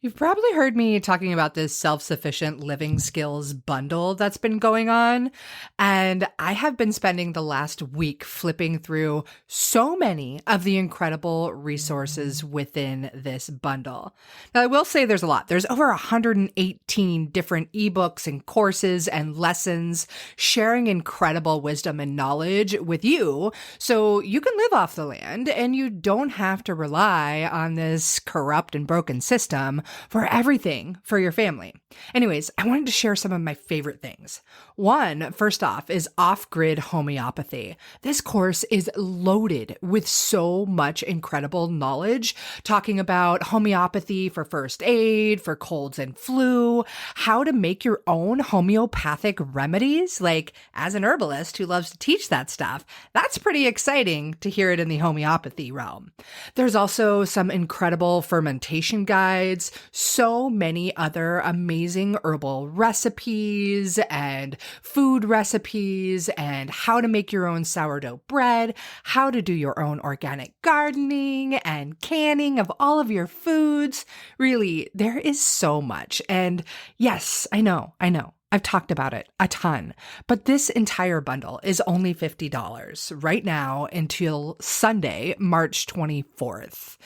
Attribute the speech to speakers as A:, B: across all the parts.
A: You've probably heard me talking about this self-sufficient living skills bundle that's been going on. And I have been spending the last week flipping through so many of the incredible resources within this bundle. Now, I will say there's a lot. There's over 118 different ebooks and courses and lessons sharing incredible wisdom and knowledge with you so you can live off the land and you don't have to rely on this corrupt and broken system for everything for your family. Anyways, I wanted to share some of my favorite things. One, first off, is off-grid homeopathy. This course is loaded with so much incredible knowledge, talking about homeopathy for first aid, for colds and flu, how to make your own homeopathic remedies. Like, as an herbalist who loves to teach that stuff, that's pretty exciting to hear it in the homeopathy realm. There's also some incredible fermentation guides, so many other amazing herbal recipes and food recipes, and how to make your own sourdough bread, how to do your own organic gardening and canning of all of your foods. Really, there is so much. And yes, I know. I've talked about it a ton, but this entire bundle is only $50 right now until Sunday, March 24th.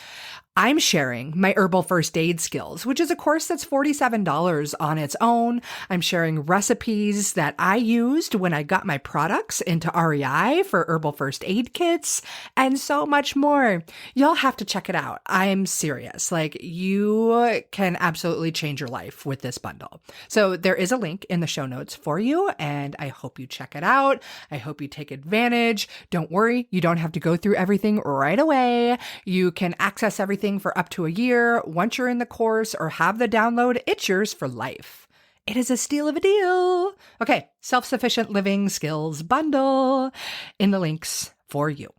A: I'm sharing my herbal first aid skills, which is a course that's $47 on its own. I'm sharing recipes that I used when I got my products into REI for herbal first aid kits and so much more. You'll have to check it out. I'm serious. Like, you can absolutely change your life with this bundle. So there is a link in the show notes for you, and I hope you check it out. I hope you take advantage. Don't worry, you don't have to go through everything right away. You can access everything for up to a year. Once you're in the course or have the download, it's yours for life. It is a steal of a deal. Okay, self-sufficient living skills bundle in the links for you.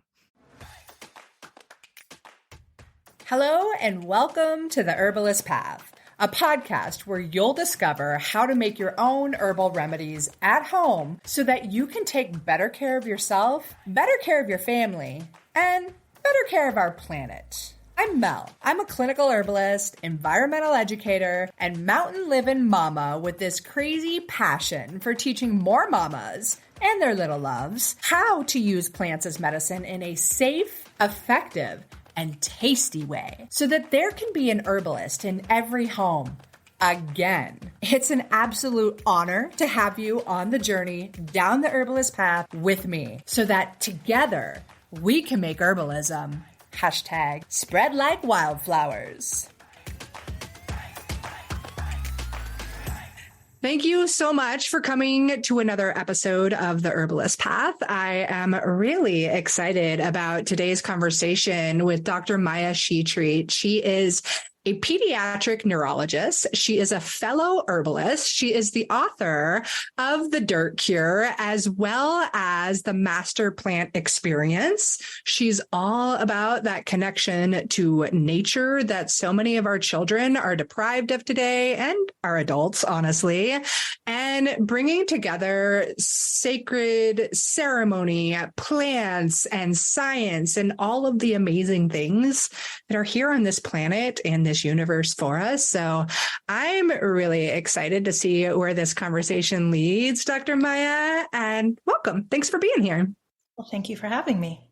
A: Hello and welcome to the Herbalist Path, a podcast where you'll discover how to make your own herbal remedies at home so that you can take better care of yourself, better care of your family, and better care of our planet. I'm Mel. I'm a clinical herbalist, environmental educator, and mountain living mama with this crazy passion for teaching more mamas and their little loves how to use plants as medicine in a safe, effective, and tasty way so that there can be an herbalist in every home. Again, it's an absolute honor to have you on the journey down the herbalist path with me so that together we can make herbalism #spread like wildflowers. Thank you so much for coming to another episode of The Herbalist Path. I am really excited about today's conversation with Dr. Maya Shetreat. She is a pediatric neurologist. She is a fellow herbalist. She is the author of The Dirt Cure, as well as the Master Plant Experience. She's all about that connection to nature that so many of our children are deprived of today, and our adults, honestly, and bringing together sacred ceremony, plants, and science, and all of the amazing things that are here on this planet and this universe for us. So I'm really excited to see where this conversation leads, Dr. Maya, and welcome. Thanks for being here.
B: Well, thank you for having me.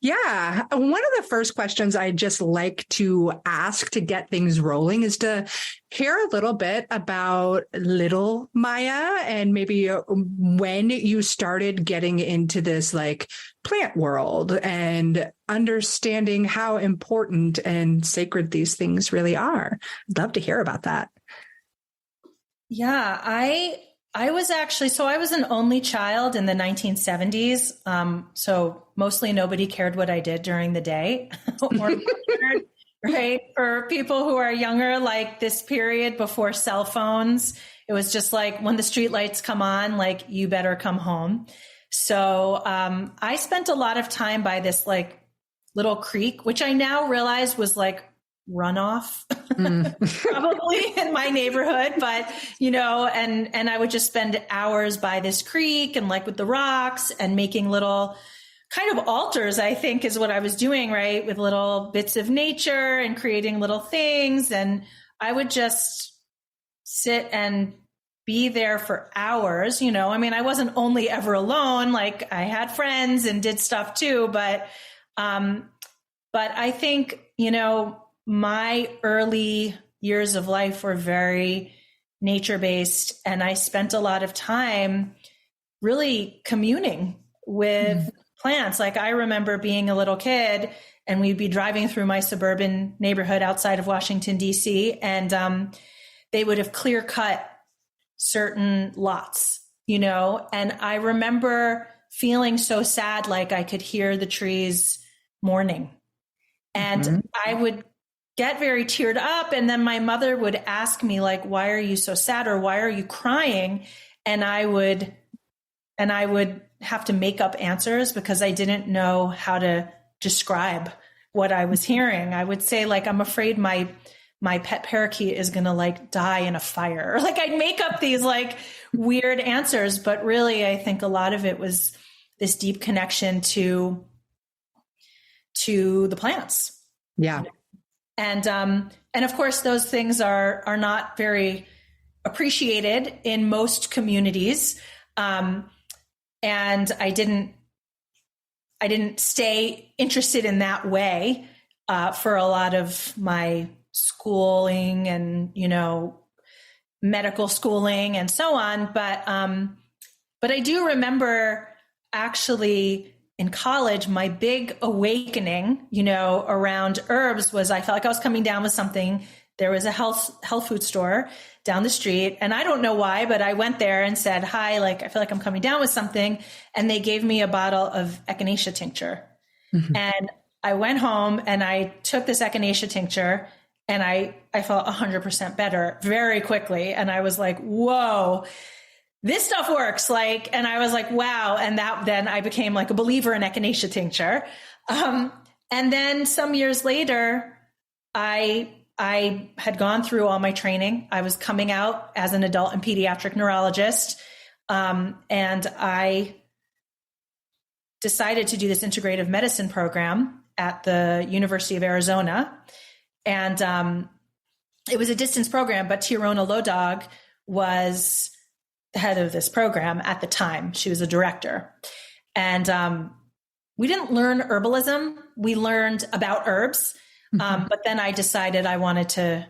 A: Yeah. One of the first questions I just like to ask to get things rolling is to hear a little bit about little Maya and maybe when you started getting into this like plant world and understanding how important and sacred these things really are. I'd love to hear about that.
B: Yeah, I was actually, so I was an only child in the 1970s. So mostly nobody cared what I did during the day or right? For people who are younger, like this period before cell phones, it was just like when the street lights come on, like you better come home. So I spent a lot of time by this like little creek, which I now realize was like runoff probably in my neighborhood, but and I would just spend hours by this creek and like with the rocks and making little kind of altars, I think is what I was doing, right? With little bits of nature and creating little things. And I would just sit and be there for hours. I mean, I wasn't only ever alone. Like I had friends and did stuff too, but I think, my early years of life were very nature-based, and I spent a lot of time really communing with plants. Like I remember being a little kid and we'd be driving through my suburban neighborhood outside of Washington, D.C., and they would have clear cut certain lots, and I remember feeling so sad, like I could hear the trees mourning. And I would get very teared up. And then my mother would ask me, like, why are you so sad, or why are you crying? And I would have to make up answers because I didn't know how to describe what I was hearing. I would say, like, I'm afraid my pet parakeet is going to like die in a fire. Like I'd make up these like weird answers, but really I think a lot of it was this deep connection to the plants.
A: Yeah.
B: And of course those things are not very appreciated in most communities. And I didn't stay interested in that way, for a lot of my schooling and, medical schooling and so on. But I do remember actually in college, my big awakening, around herbs was I felt like I was coming down with something. There was a health food store down the street. And I don't know why, but I went there and said, hi, like, I feel like I'm coming down with something. And they gave me a bottle of echinacea tincture. And I went home and I took this echinacea tincture and I felt 100% better very quickly. And I was like, whoa, this stuff works. Like, and I was like, wow. And then I became like a believer in echinacea tincture. And then some years later, I had gone through all my training. I was coming out as an adult and pediatric neurologist. And I decided to do this integrative medicine program at the University of Arizona. And it was a distance program, but Tiarona Lodog was the head of this program at the time. She was a director. And we didn't learn herbalism. We learned about herbs. But then I decided I wanted to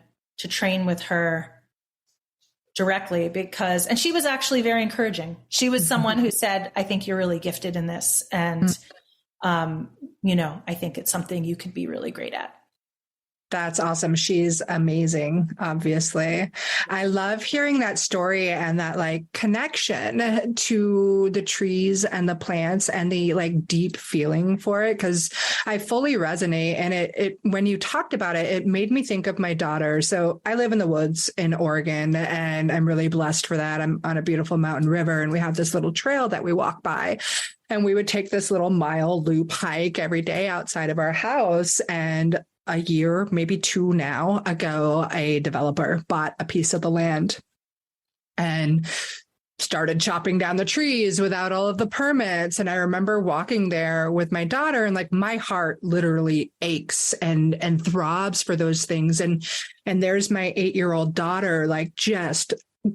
B: train with her directly and she was actually very encouraging. She was someone who said, I think you're really gifted in this. And, I think it's something you could be really great at.
A: That's awesome. She's amazing, obviously. I love hearing that story and that like connection to the trees and the plants and the like deep feeling for it. Cause I fully resonate. And it when you talked about it, it made me think of my daughter. So I live in the woods in Oregon and I'm really blessed for that. I'm on a beautiful mountain river and we have this little trail that we walk by. And we would take this little mile loop hike every day outside of our house. And a year, maybe two now ago, a developer bought a piece of the land and started chopping down the trees without all of the permits. And I remember walking there with my daughter and like my heart literally aches and throbs for those things. And there's my 8-year-old daughter, like just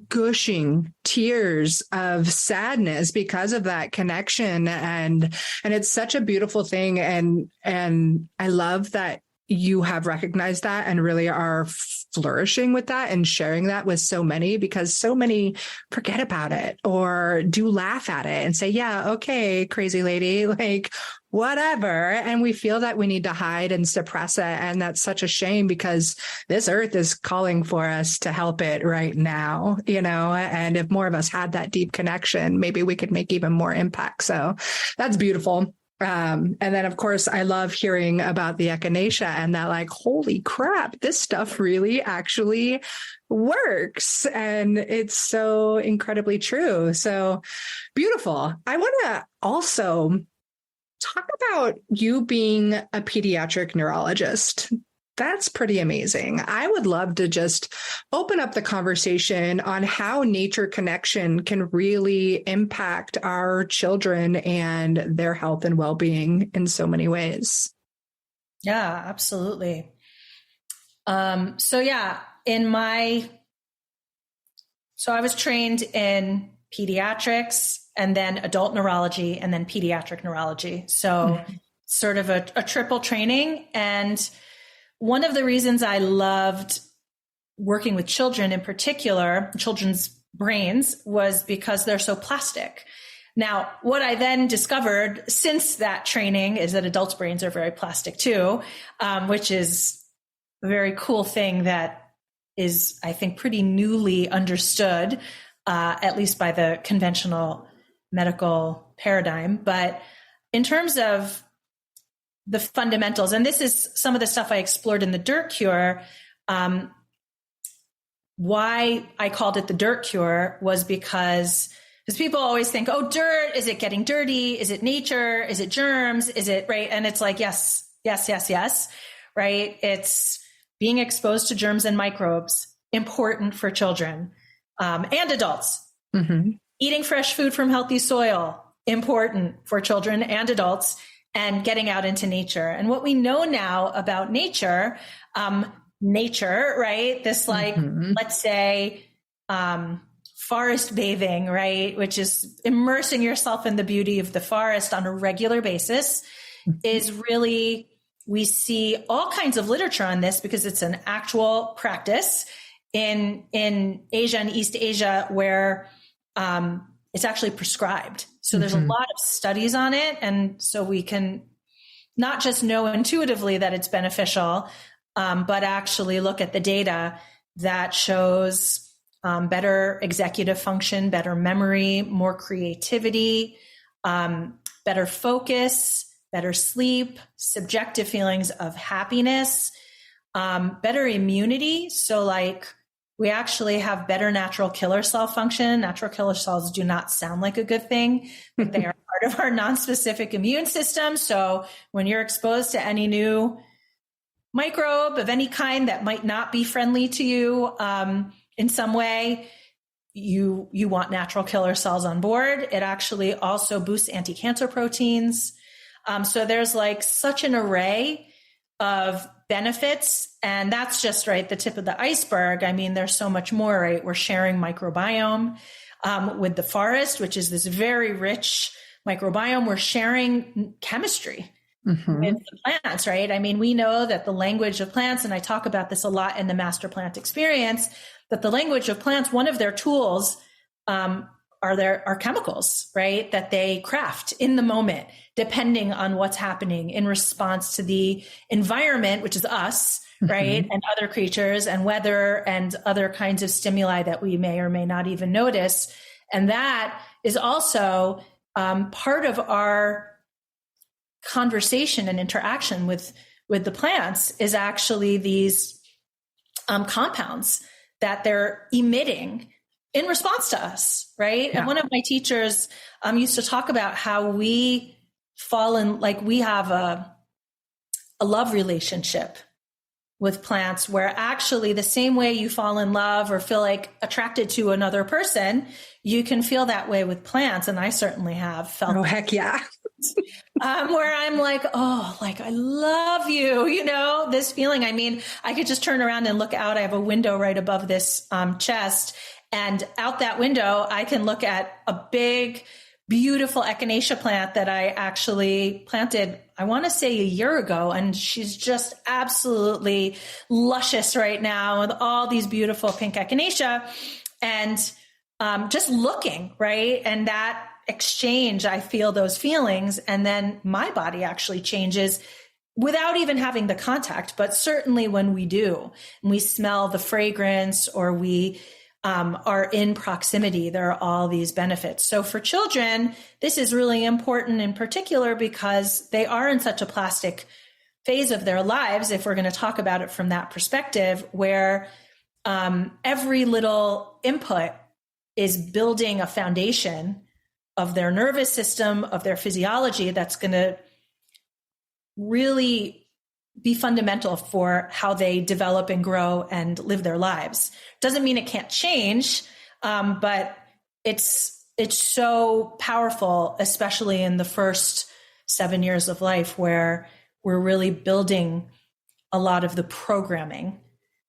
A: gushing tears of sadness because of that connection. And it's such a beautiful thing. And I love that you have recognized that and really are flourishing with that and sharing that with so many, because so many forget about it or do laugh at it and say, yeah, okay, crazy lady, like whatever. And we feel that we need to hide and suppress it. And that's such a shame because this earth is calling for us to help it right now, and if more of us had that deep connection, maybe we could make even more impact. So that's beautiful. And then, of course, I love hearing about the echinacea and that like, holy crap, this stuff really actually works. And it's so incredibly true. So beautiful. I want to also talk about you being a pediatric neurologist. That's pretty amazing. I would love to just open up the conversation on how nature connection can really impact our children and their health and well-being in so many ways.
B: Yeah, absolutely. So yeah, So I was trained in pediatrics and then adult neurology and then pediatric neurology. So sort of a triple training. And one of the reasons I loved working with children in particular, children's brains, was because they're so plastic. Now, what I then discovered since that training is that adults' brains are very plastic too, which is a very cool thing that is, I think, pretty newly understood, at least by the conventional medical paradigm. But in terms of the fundamentals, and this is some of the stuff I explored in the dirt cure, why I called it the dirt cure was because people always think, oh, dirt, is it getting dirty? Is it nature? Is it germs? Is it right? And it's like, yes, right? It's being exposed to germs and microbes, important for children and adults. Eating fresh food from healthy soil, important for children and adults, and getting out into nature. And what we know now about nature, right? This let's say, forest bathing, right? Which is immersing yourself in the beauty of the forest on a regular basis is really, we see all kinds of literature on this because it's an actual practice in Asia and East Asia where it's actually prescribed. So there's a lot of studies on it. And so we can not just know intuitively that it's beneficial, but actually look at the data that shows better executive function, better memory, more creativity, better focus, better sleep, subjective feelings of happiness, better immunity. So like we actually have better natural killer cell function. Natural killer cells do not sound like a good thing, but they are part of our nonspecific immune system. So when you're exposed to any new microbe of any kind that might not be friendly to you in some way, you want natural killer cells on board. It actually also boosts anti-cancer proteins. So there's like such an array of benefits, and that's just right the tip of the iceberg. I mean, there's so much more, right? We're sharing microbiome with the forest, which is this very rich microbiome. We're sharing chemistry with the plants, right? I mean, we know that the language of plants, and I talk about this a lot in the Master Plant Experience, that the language of plants, one of their tools are chemicals, right? That they craft in the moment, depending on what's happening in response to the environment, which is us, right? And other creatures and weather and other kinds of stimuli that we may or may not even notice. And that is also part of our conversation and interaction with the plants is actually these compounds that they're emitting in response to us, right? Yeah. And one of my teachers used to talk about how we fall in, like we have a love relationship with plants where actually the same way you fall in love or feel like attracted to another person, you can feel that way with plants. And I certainly have felt.
A: Oh, heck yeah.
B: Where I'm like, oh, like, I love you, you know, this feeling. I mean, I could just turn around and look out. I have a window right above this chest, and out that window, I can look at a big, beautiful echinacea plant that I actually planted, I want to say a year ago. And she's just absolutely luscious right now with all these beautiful pink echinacea and just looking, right? And that exchange, I feel those feelings. And then my body actually changes without even having the contact. But certainly when we do, and we smell the fragrance or we are in proximity, there are all these benefits. So for children, this is really important in particular because they are in such a plastic phase of their lives, if we're going to talk about it from that perspective, where every little input is building a foundation of their nervous system, of their physiology, that's going to really be fundamental for how they develop and grow and live their lives. Doesn't mean it can't change, but it's so powerful, especially in the first 7 years of life, where we're really building a lot of the programming,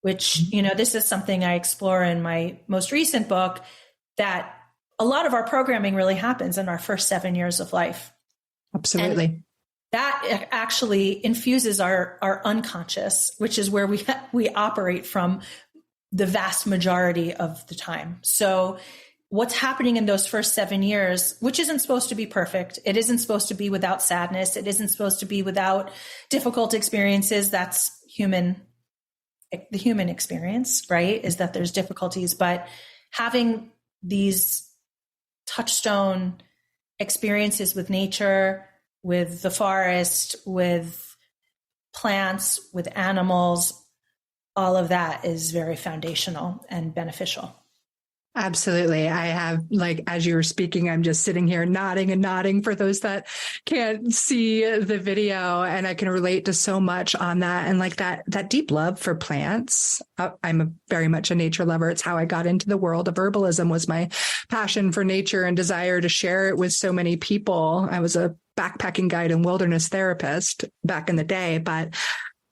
B: which, this is something I explore in my most recent book, that a lot of our programming really happens in our first 7 years of life.
A: Absolutely.
B: And that actually infuses our unconscious, which is where we operate from the vast majority of the time. So what's happening in those first 7 years, which isn't supposed to be perfect. It isn't supposed to be without sadness. It isn't supposed to be without difficult experiences. That's the human experience, right? Is that there's difficulties, but having these touchstone experiences with nature, with the forest, with plants, with animals, all of that is very foundational and beneficial.
A: Absolutely. I have, as you were speaking, I'm just sitting here nodding and nodding for those that can't see the video. And I can relate to so much on that. And that deep love for plants. I'm very much a nature lover. It's how I got into the world of herbalism, was my passion for nature and desire to share it with so many people. I was a backpacking guide and wilderness therapist back in the day, but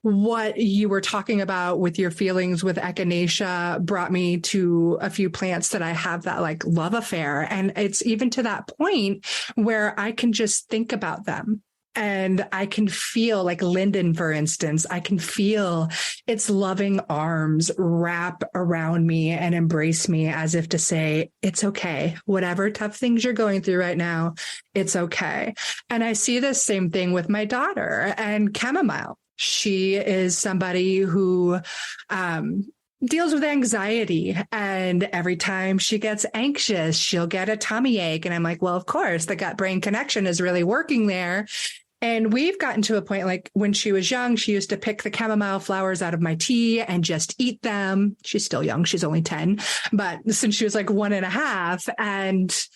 A: what you were talking about with your feelings with echinacea brought me to a few plants that I have that love affair. And it's even to that point where I can just think about them. And I can feel, linden, for instance, I can feel its loving arms wrap around me and embrace me as if to say, it's okay. Whatever tough things you're going through right now, it's okay. And I see the same thing with my daughter and chamomile. She is somebody who deals with anxiety. And every time she gets anxious, she'll get a tummy ache. And I'm like, well, of course, the gut-brain connection is really working there. And we've gotten to a point, when she was young, she used to pick the chamomile flowers out of my tea and just eat them. She's still young. She's only 10. But since she was 1.5, and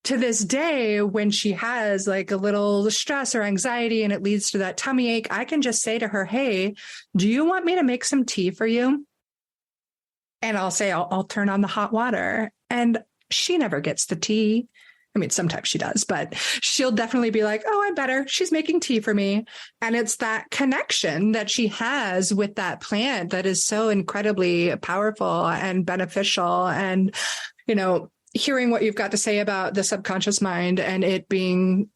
A: to this day, when she has a little stress or anxiety and it leads to that tummy ache, I can just say to her, hey, do you want me to make some tea for you? And I'll say, I'll turn on the hot water. And she never gets the tea. I mean, sometimes she does, but she'll definitely be like, oh, I'm better. She's making tea for me. And it's that connection that she has with that plant that is so incredibly powerful and beneficial. And, hearing what you've got to say about the subconscious mind and it being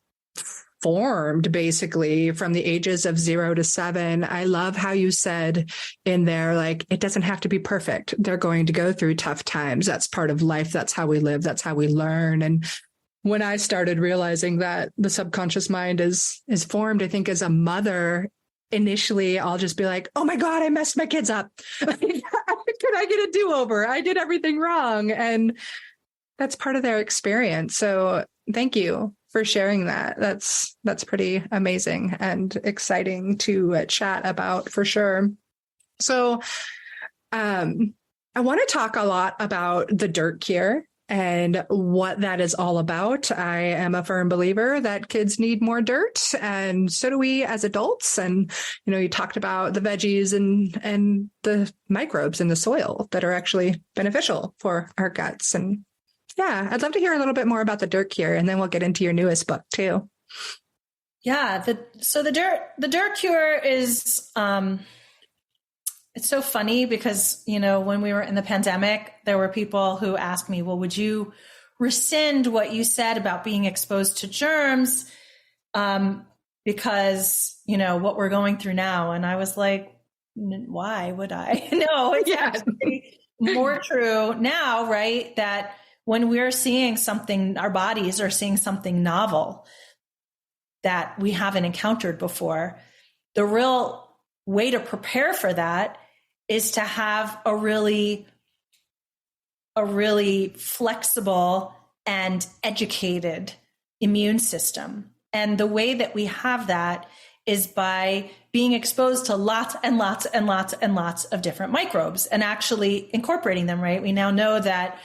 A: formed basically from the ages of 0 to 7. I love how you said in there, it doesn't have to be perfect. They're going to go through tough times. That's part of life. That's how we live. That's how we learn. And when I started realizing that the subconscious mind is formed, I think as a mother, initially I'll just be like, oh my God, I messed my kids up. Could I get a do-over? I did everything wrong. And that's part of their experience. So thank you for sharing that. That's pretty amazing and exciting to chat about for sure. So I want to talk a lot about the dirt cure and what that is all about. I am a firm believer that kids need more dirt, and so do we as adults. And, you talked about the veggies and the microbes in the soil that are actually beneficial for our guts. And yeah, I'd love to hear a little bit more about the dirt cure, and then we'll get into your newest book too.
B: Yeah. The dirt cure is, it's so funny because, when we were in the pandemic, there were people who asked me, well, would you rescind what you said about being exposed to germs? Because, what we're going through now. And I was like, why would I? No, it's actually more true now, right? That when we're seeing something, our bodies are seeing something novel that we haven't encountered before, the real way to prepare for that is to have a really flexible and educated immune system. And the way that we have that is by being exposed to lots and lots and lots and lots of different microbes and actually incorporating them, right? We now know that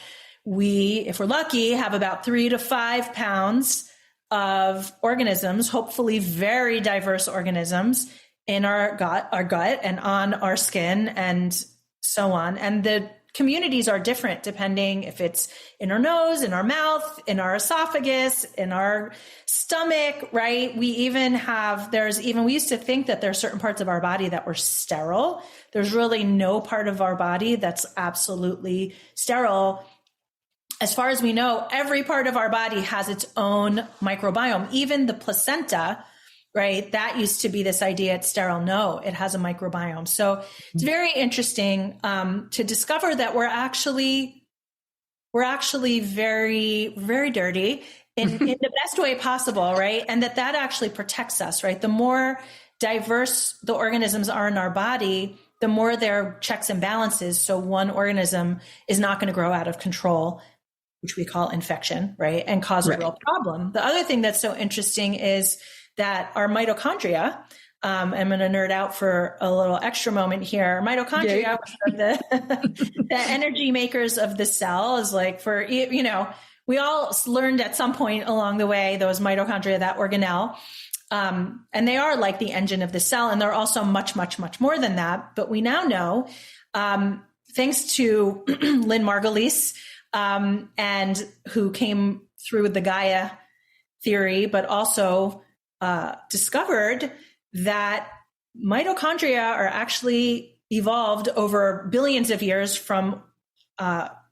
B: we, if we're lucky, have about 3 to 5 pounds of organisms, hopefully very diverse organisms in our gut and on our skin and so on. And the communities are different depending if it's in our nose, in our mouth, in our esophagus, in our stomach, right? We used to think that there are certain parts of our body that were sterile. There's really no part of our body that's absolutely sterile. As far as we know, every part of our body has its own microbiome, even the placenta, right? That used to be this idea it's sterile. No, it has a microbiome. So it's very interesting to discover that we're actually very, very dirty in the best way possible, right? And that actually protects us, right? The more diverse the organisms are in our body, the more there are checks and balances. So one organism is not going to grow out of control, which we call infection, right? And cause a real problem. The other thing that's so interesting is that our mitochondria, I'm going to nerd out for a little extra moment here. Mitochondria, which are the energy makers of the cell, is like we all learned at some point along the way, those mitochondria, that organelle, and they are like the engine of the cell. And they're also much, much, much more than that. But we now know, thanks to Lynn Margulies, and who came through the Gaia theory, but also discovered that mitochondria are actually evolved over billions of years from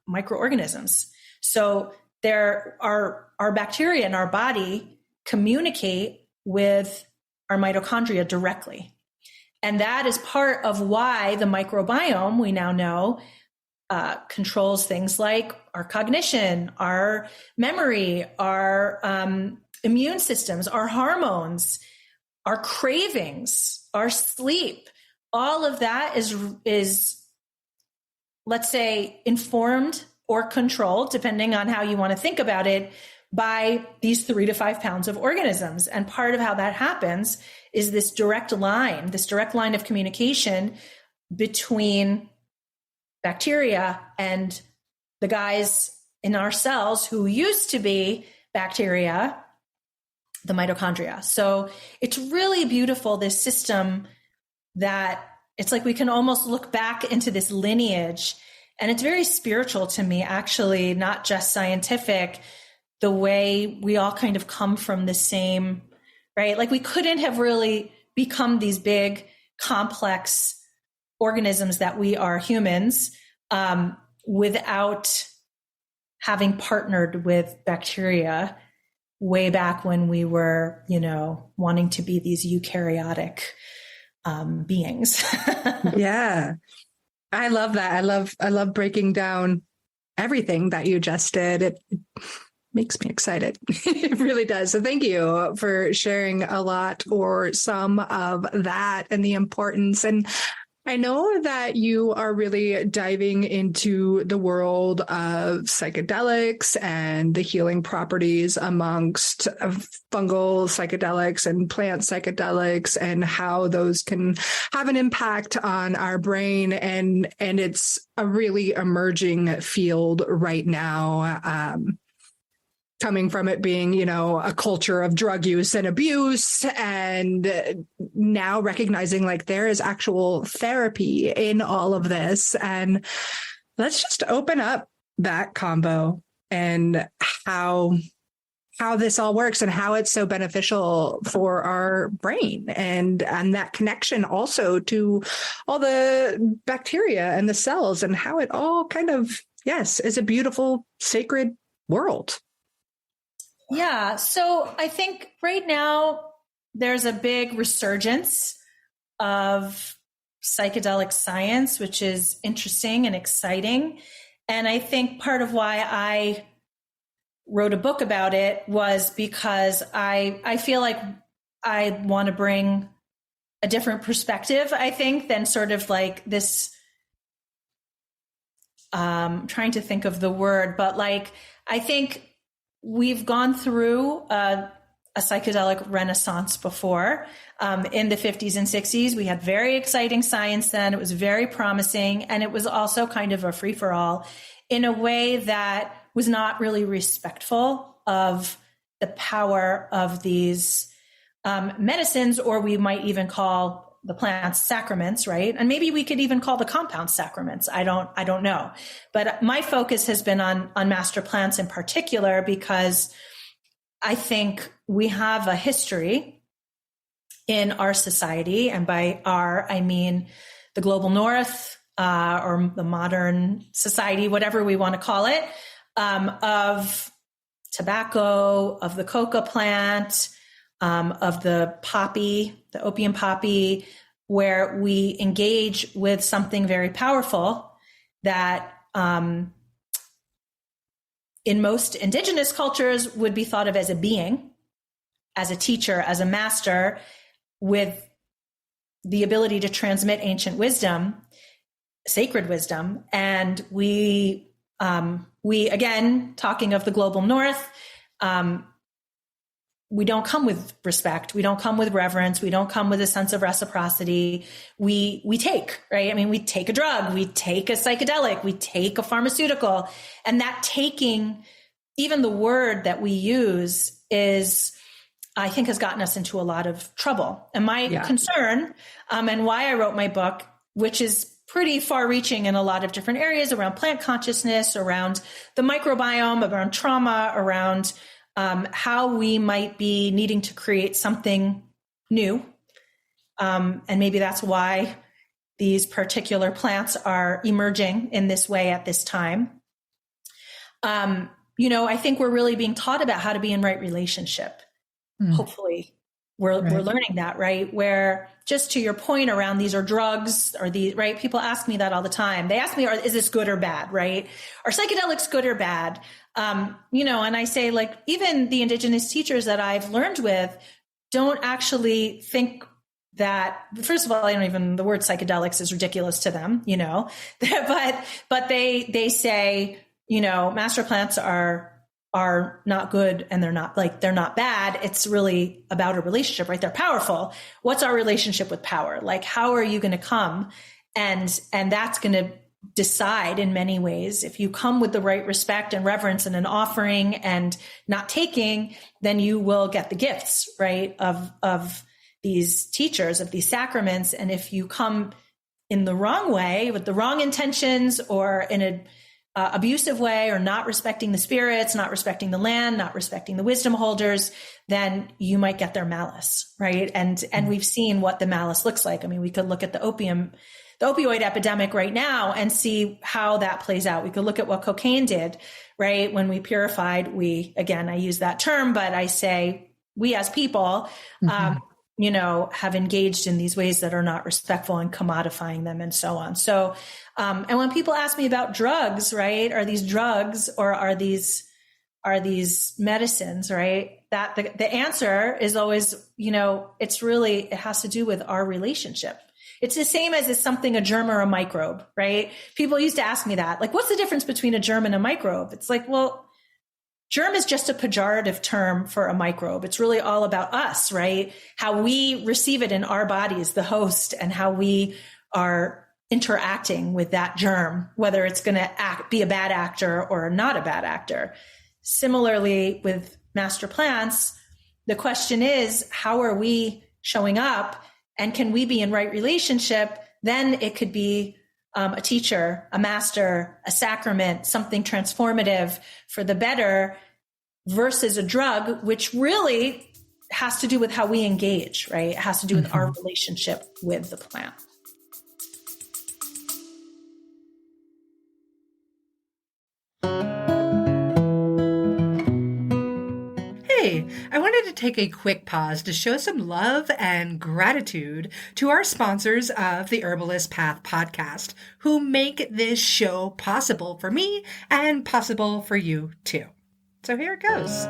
B: microorganisms. So our bacteria in our body communicate with our mitochondria directly. And that is part of why the microbiome, we now know, controls things like our cognition, our memory, our immune systems, our hormones, our cravings, our sleep. All of that is, let's say, informed or controlled, depending on how you want to think about it, by these 3 to 5 pounds of organisms. And part of how that happens is this direct line of communication between bacteria and the guys in our cells who used to be bacteria, the mitochondria. So it's really beautiful, this system, that it's like we can almost look back into this lineage. And it's very spiritual to me, actually, not just scientific, the way we all kind of come from the same, right? Like we couldn't have really become these big, complex organisms that we are, humans, without having partnered with bacteria way back when we were, wanting to be these eukaryotic beings.
A: Yeah. I love that. I love breaking down everything that you just did. It makes me excited. It really does. So thank you for sharing a lot or some of that and the importance. And I know that you are really diving into the world of psychedelics and the healing properties amongst fungal psychedelics and plant psychedelics and how those can have an impact on our brain. And it's a really emerging field right now. Coming from it being, a culture of drug use and abuse, and now recognizing like there is actual therapy in all of this. And let's just open up that combo and how this all works and how it's so beneficial for our brain and that connection also to all the bacteria and the cells and how it all kind of, is a beautiful, sacred world.
B: Yeah. So I think right now there's a big resurgence of psychedelic science, which is interesting and exciting. And I think part of why I wrote a book about it was because I feel like I want to bring a different perspective, I think, than sort of like this, trying to think of the word, but like, I think we've gone through a psychedelic renaissance before. In the 50s and 60s, we had very exciting science then. It was very promising. And it was also kind of a free-for-all in a way that was not really respectful of the power of these medicines, or we might even call the plants sacraments, right? And maybe we could even call the compounds sacraments. I don't know. But my focus has been on master plants in particular, because I think we have a history in our society, and by our, I mean the global north, or the modern society, whatever we want to call it, of tobacco, of the coca plant, of the poppy, the opium poppy, where we engage with something very powerful that in most indigenous cultures would be thought of as a being, as a teacher, as a master, with the ability to transmit ancient wisdom, sacred wisdom. And we again, talking of the global north, we don't come with respect. We don't come with reverence. We don't come with a sense of reciprocity. We take, right? I mean, we take a drug, we take a psychedelic, we take a pharmaceutical, and that taking, even the word that we use is, I think, has gotten us into a lot of trouble. And my concern, and why I wrote my book, which is pretty far reaching in a lot of different areas around plant consciousness, around the microbiome, around trauma, around how we might be needing to create something new. And maybe that's why these particular plants are emerging in this way at this time. I think we're really being taught about how to be in right relationship. Hopefully we're learning that, right? Where, just to your point around, these are drugs, or these, right? People ask me that all the time. They ask me, is this good or bad, right? Are psychedelics good or bad? And I say, like, even the indigenous teachers that I've learned with don't actually think that, first of all, the word psychedelics is ridiculous to them, but they say, master plants are not good, and they're not bad. It's really about a relationship, right? They're powerful. What's our relationship with power? Like, how are you going to come? And that's going to decide in many ways. If you come with the right respect and reverence and an offering and not taking, then you will get the gifts, right? Of these teachers, of these sacraments. And if you come in the wrong way, with the wrong intentions, or in a abusive way, or not respecting the spirits, not respecting the land, not respecting the wisdom holders, then you might get their malice, right? And we've seen what the malice looks like. I mean, we could look at the opioid epidemic right now and see how that plays out. We could look at what cocaine did, right? When we purified, I use that term, but I say we as people, have engaged in these ways that are not respectful, and commodifying them, and so on. So, and when people ask me about drugs, right? Are these drugs, or are these medicines, right? That the answer is always, it has to do with our relationship. It's the same as, is something a germ or a microbe, right? People used to ask me that, like, what's the difference between a germ and a microbe? It's like, well, germ is just a pejorative term for a microbe. It's really all about us, right? How we receive it in our bodies, the host, and how we are interacting with that germ, whether it's going to be a bad actor or not a bad actor. Similarly, with master plants, the question is, how are we showing up, and can we be in right relationship? Then it could be a teacher, a master, a sacrament, something transformative for the better, versus a drug, which really has to do with how we engage, right? It has to do with our relationship with the plant.
A: Hey, I wanted to take a quick pause to show some love and gratitude to our sponsors of the Herbalist Path podcast, who make this show possible for me and possible for you too. So here it goes.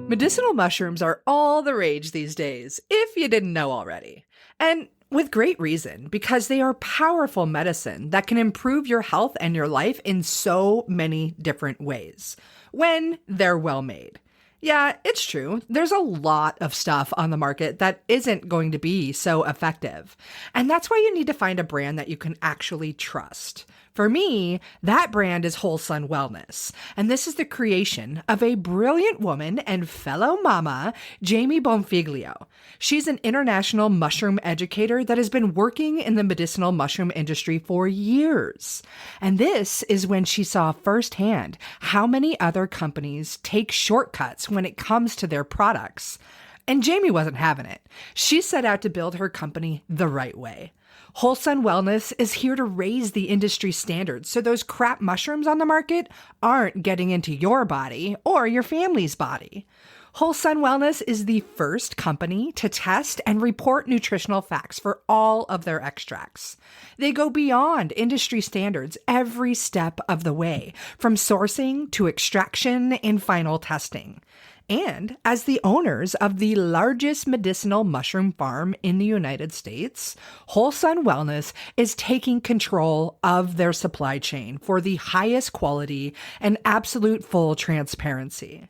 A: Medicinal mushrooms are all the rage these days, if you didn't know already. And with great reason, because they are powerful medicine that can improve your health and your life in so many different ways when they're well made. Yeah, it's true. There's a lot of stuff on the market that isn't going to be so effective. And that's why you need to find a brand that you can actually trust. For me, that brand is Whole Sun Wellness. And this is the creation of a brilliant woman and fellow mama, Jamie Bonfiglio. She's an international mushroom educator that has been working in the medicinal mushroom industry for years. And this is when she saw firsthand how many other companies take shortcuts when it comes to their products. And Jamie wasn't having it. She set out to build her company the right way. Whole Sun Wellness is here to raise the industry standards so those crap mushrooms on the market aren't getting into your body or your family's body. Whole Sun Wellness is the first company to test and report nutritional facts for all of their extracts. They go beyond industry standards every step of the way, from sourcing to extraction and final testing. And as the owners of the largest medicinal mushroom farm in the United States, Whole Sun Wellness is taking control of their supply chain for the highest quality and absolute full transparency.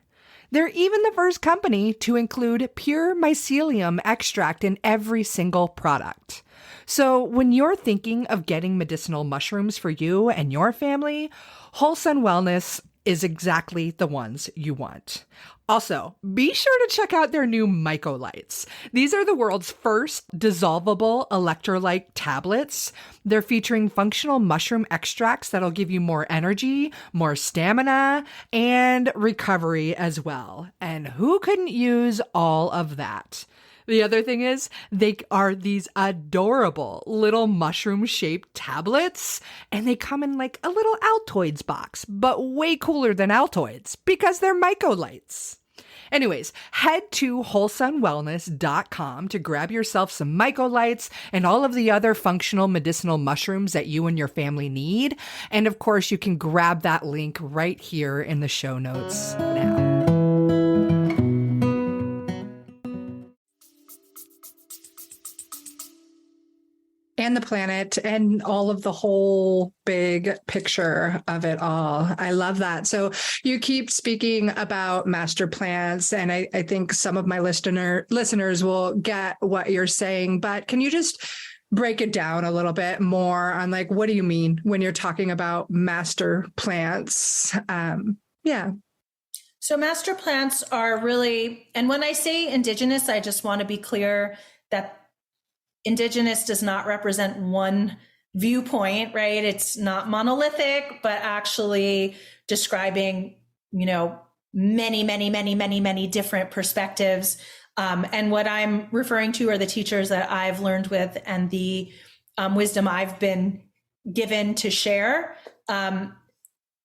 A: They're even the first company to include pure mycelium extract in every single product. So when you're thinking of getting medicinal mushrooms for you and your family, Whole Sun Wellness is exactly the ones you want. Also, be sure to check out their new Mycolites. These are the world's first dissolvable electrolyte tablets. They're featuring functional mushroom extracts that'll give you more energy, more stamina, and recovery as well. And who couldn't use all of that? The other thing is, they are these adorable little mushroom-shaped tablets, and they come in like a little Altoids box, but way cooler than Altoids because they're Mycolites. Anyways, head to wholesunwellness.com to grab yourself some Mycolites and all of the other functional medicinal mushrooms that you and your family need. And of course, you can grab that link right here in the show notes now. And the planet and all of the whole big picture of it all. I love that. So you keep speaking about master plants, and I think some of my listeners will get what you're saying, but can you just break it down a little bit more on like, what do you mean when you're talking about master plants? Yeah.
B: So master plants are really, and when I say indigenous, I just want to be clear that indigenous does not represent one viewpoint, right? It's not monolithic, but actually describing, many different perspectives. And what I'm referring to are the teachers that I've learned with and the wisdom I've been given to share.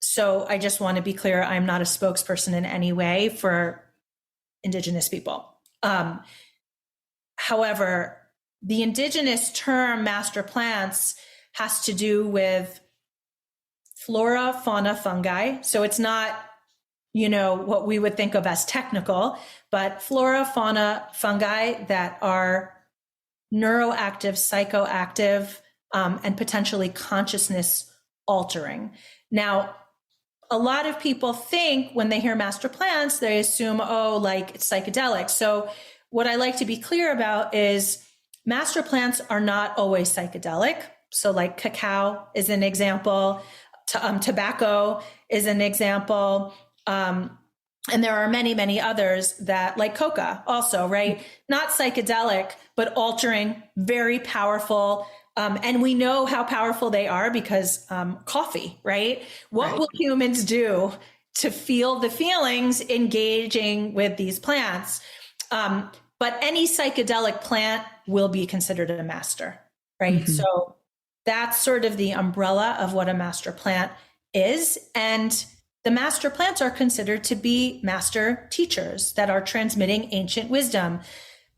B: So I just want to be clear, I'm not a spokesperson in any way for indigenous people. However, the indigenous term master plants has to do with flora, fauna, fungi. So it's not, what we would think of as technical, but flora, fauna, fungi that are neuroactive, psychoactive, and potentially consciousness altering. Now, a lot of people think when they hear master plants, they assume, like it's psychedelic. So what I like to be clear about is master plants are not always psychedelic. So like cacao is an example, tobacco is an example. And there are many others that, like coca also, right? Not psychedelic, but altering, very powerful. And we know how powerful they are because coffee, right? What will humans do to feel the feelings engaging with these plants? But any psychedelic plant will be considered a master, right? Mm-hmm. So that's sort of the umbrella of what a master plant is. And the master plants are considered to be master teachers that are transmitting ancient wisdom.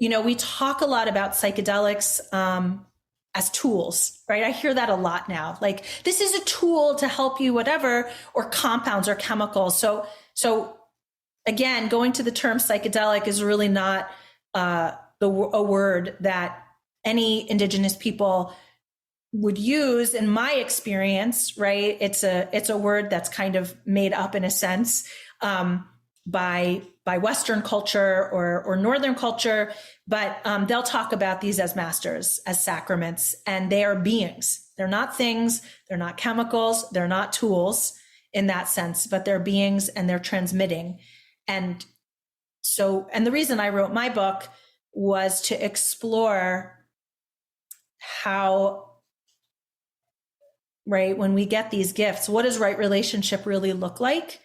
B: We talk a lot about psychedelics as tools, right? I hear that a lot now. Like, this is a tool to help you, whatever, or compounds or chemicals. So again, going to the term psychedelic is really not a word that any indigenous people would use in my experience, right? It's a word that's kind of made up in a sense. by Western culture or Northern culture, but they'll talk about these as masters, as sacraments, and they are beings. They're not things, they're not chemicals, they're not tools in that sense, but they're beings and they're transmitting. And the reason I wrote my book was to explore how, right, when we get these gifts, what does right relationship really look like?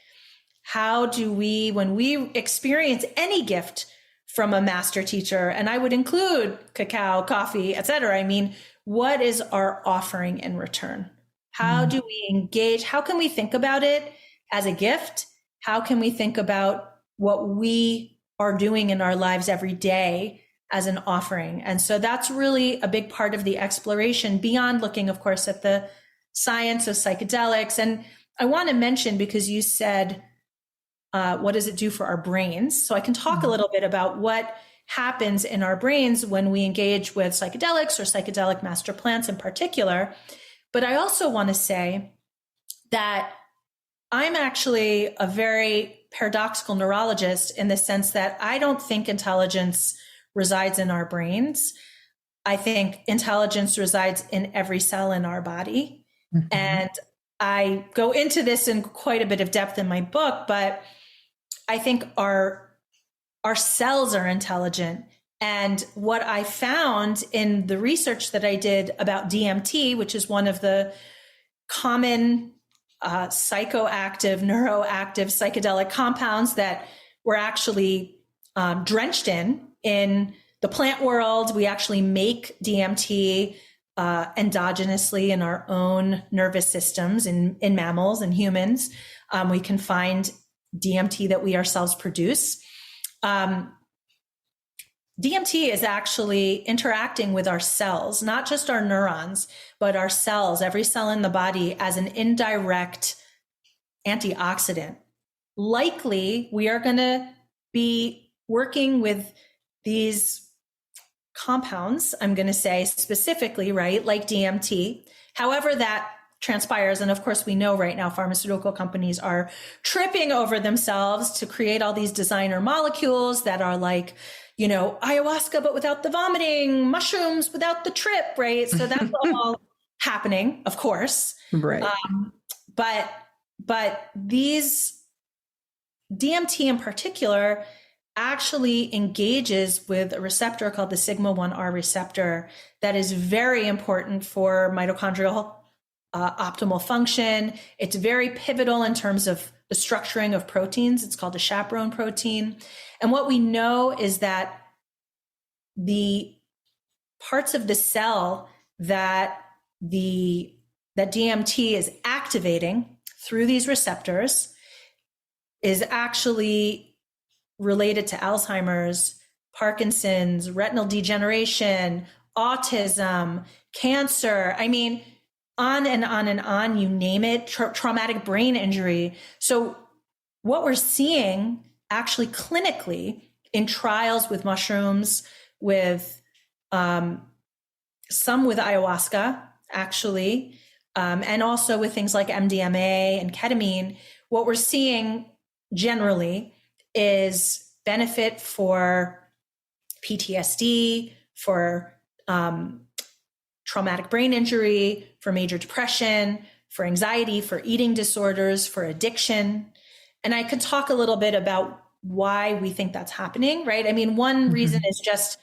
B: How do we, when we experience any gift from a master teacher, and I would include cacao, coffee, etc. I mean, what is our offering in return? How do we engage? How can we think about it as a gift? How can we think about what we are doing in our lives every day as an offering? And so that's really a big part of the exploration, beyond looking, of course, at the science of psychedelics. And I want to mention, because you said, what does it do for our brains? So I can talk a little bit about what happens in our brains when we engage with psychedelics or psychedelic master plants in particular. But I also want to say that I'm actually a very paradoxical neurologist in the sense that I don't think intelligence resides in our brains. I think intelligence resides in every cell in our body. Mm-hmm. And I go into this in quite a bit of depth in my book, but I think our cells are intelligent. And what I found in the research that I did about DMT, which is one of the common psychoactive, neuroactive psychedelic compounds that we're actually drenched in the plant world. We actually make DMT endogenously in our own nervous systems in mammals and humans. We can find DMT that we ourselves produce. DMT is actually interacting with our cells, not just our neurons, but our cells, every cell in the body, as an indirect antioxidant. Likely, we are going to be working with these compounds, I'm going to say specifically, right, like DMT. However that transpires, and of course we know right now pharmaceutical companies are tripping over themselves to create all these designer molecules that are like, you know, ayahuasca but without the vomiting, mushrooms without the trip, right? So that's all happening, of course.
C: Right.
B: But these DMT in particular actually engages with a receptor called the sigma-1R receptor that is very important for mitochondrial optimal function. It's very pivotal in terms of the structuring of proteins. It's called a chaperone protein. And what we know is that the parts of the cell that DMT is activating through these receptors is actually related to Alzheimer's, Parkinson's, retinal degeneration, autism, cancer. I mean, on and on and on, you name it, traumatic brain injury. So what we're seeing actually clinically in trials with mushrooms, with some with ayahuasca, actually, and also with things like MDMA and ketamine, what we're seeing generally is benefit for PTSD, for traumatic brain injury, for major depression, for anxiety, for eating disorders, for addiction. And I could talk a little bit about why we think that's happening, right? I mean, one reason is just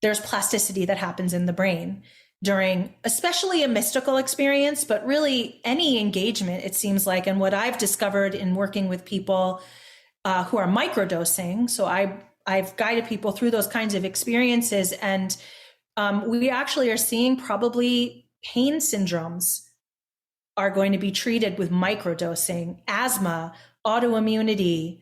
B: there's plasticity that happens in the brain during especially a mystical experience, but really any engagement, it seems like. And what I've discovered in working with people who are microdosing, so I've guided people through those kinds of experiences, and we actually are seeing probably pain syndromes are going to be treated with microdosing, asthma, autoimmunity,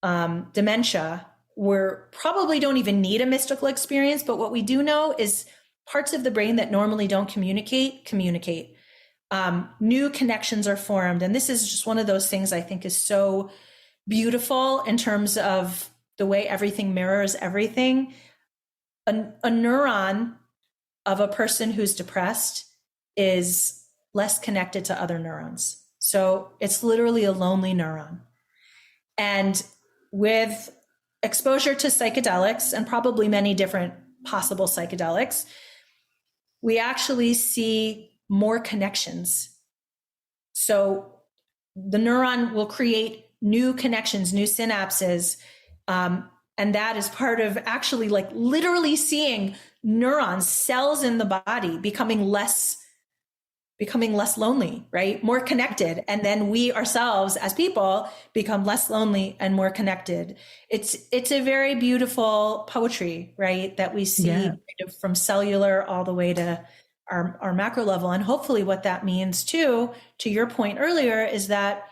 B: dementia. We probably don't even need a mystical experience, but what we do know is parts of the brain that normally don't communicate. New connections are formed. And this is just one of those things I think is so beautiful in terms of the way everything mirrors everything. A neuron of a person who's depressed is less connected to other neurons. So it's literally a lonely neuron. And with exposure to psychedelics and probably many different possible psychedelics, we actually see more connections. So the neuron will create new connections, new synapses. And that is part of actually like literally seeing neurons, cells in the body becoming less lonely, right? More connected. And then we ourselves as people become less lonely and more connected. It's a very beautiful poetry, right? That we see kind of from cellular all the way to our macro level. And hopefully what that means too, to your point earlier, is that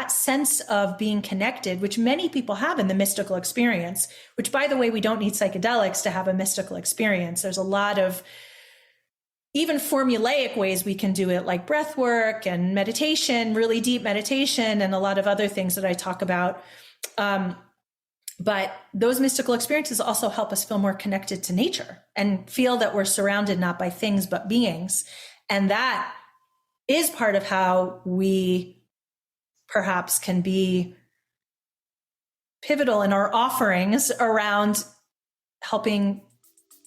B: sense of being connected, which many people have in the mystical experience, which by the way, we don't need psychedelics to have a mystical experience. There's a lot of even formulaic ways we can do it, like breath work and meditation, really deep meditation, and a lot of other things that I talk about. But those mystical experiences also help us feel more connected to nature and feel that we're surrounded not by things, but beings. And that is part of how we perhaps can be pivotal in our offerings around helping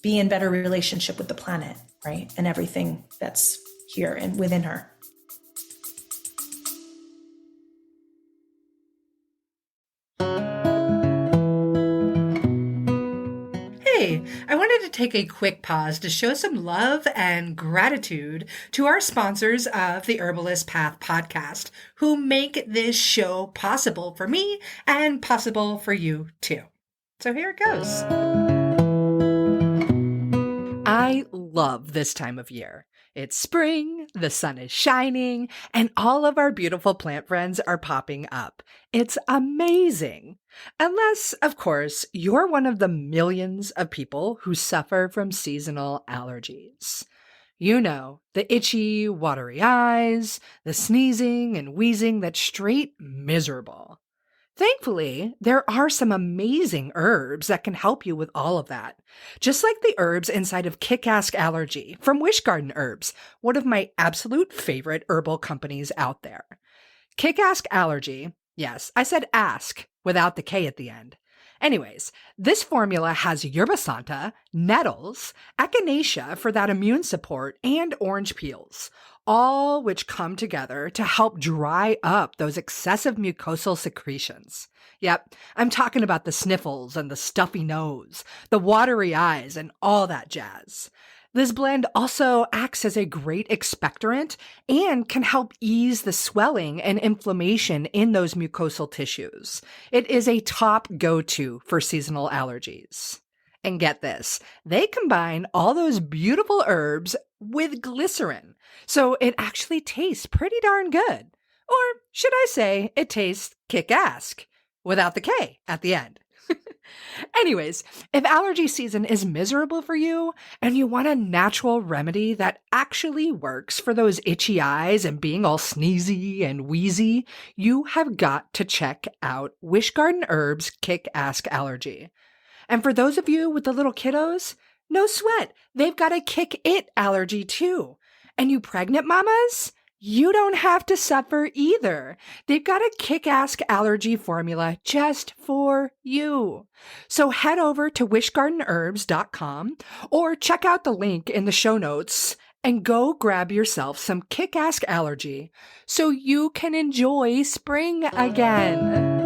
B: be in better relationship with the planet, right? And everything that's here and within her.
A: Hey, I wanted to take a quick pause to show some love and gratitude to our sponsors of the Herbalist Path podcast, who make this show possible for me and possible for you too. So here it goes. I love this time of year. It's spring, the sun is shining, and all of our beautiful plant friends are popping up. It's amazing. Unless, of course, you're one of the millions of people who suffer from seasonal allergies. You know, the itchy, watery eyes, the sneezing and wheezing that's straight miserable. Thankfully, there are some amazing herbs that can help you with all of that. Just like the herbs inside of Kick-Ass Allergy from Wish Garden Herbs, one of my absolute favorite herbal companies out there. Kick-Ass Allergy, yes, I said ask without the K at the end. Anyways, this formula has yerba santa, nettles, echinacea for that immune support, and orange peels, all which come together to help dry up those excessive mucosal secretions. Yep, I'm talking about the sniffles and the stuffy nose, the watery eyes, and all that jazz. This blend also acts as a great expectorant and can help ease the swelling and inflammation in those mucosal tissues. It is a top go-to for seasonal allergies. And get this, they combine all those beautiful herbs with glycerin, so it actually tastes pretty darn good. Or should I say, it tastes kick-ass, without the K at the end. Anyways, if allergy season is miserable for you and you want a natural remedy that actually works for those itchy eyes and being all sneezy and wheezy, you have got to check out Wish Garden Herbs Kick-Ass Allergy. And for those of you with the little kiddos, no sweat, they've got a kick-it allergy too. And you pregnant mamas? You don't have to suffer either. They've got a kick-ass allergy formula just for you. So head over to wishgardenherbs.com or check out the link in the show notes and go grab yourself some kick-ass allergy so you can enjoy spring again.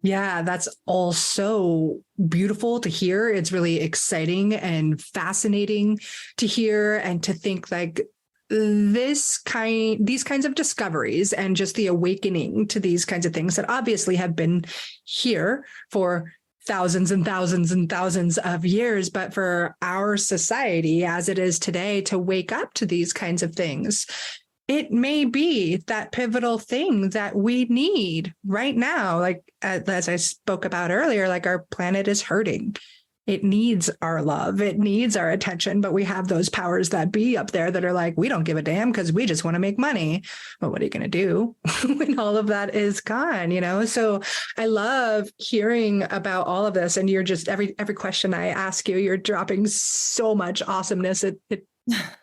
A: Yeah, that's all so beautiful to hear. It's really exciting and fascinating to hear and to think like these kinds of discoveries and just the awakening to these kinds of things that obviously have been here for thousands and thousands and thousands of years, but for our society as it is today to wake up to these kinds of things, it may be that pivotal thing that we need right now. Like, as I spoke about earlier, like our planet is hurting. It needs our love. It needs our attention. But we have those powers that be up there that are like, we don't give a damn because we just want to make money. But what are you going to do when all of that is gone? You know, so I love hearing about all of this. And you're just every question I ask you, you're dropping so much awesomeness. It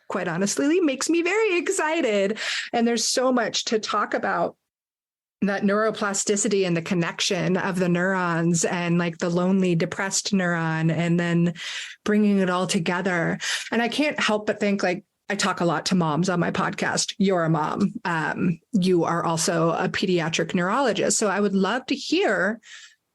C: quite honestly, makes me very excited. And there's so much to talk about. That neuroplasticity and the connection of the neurons and like the lonely, depressed neuron, and then bringing it all together. And I can't help but think, like, I talk a lot to moms on my podcast. You're a mom. You are also a pediatric neurologist. So I would love to hear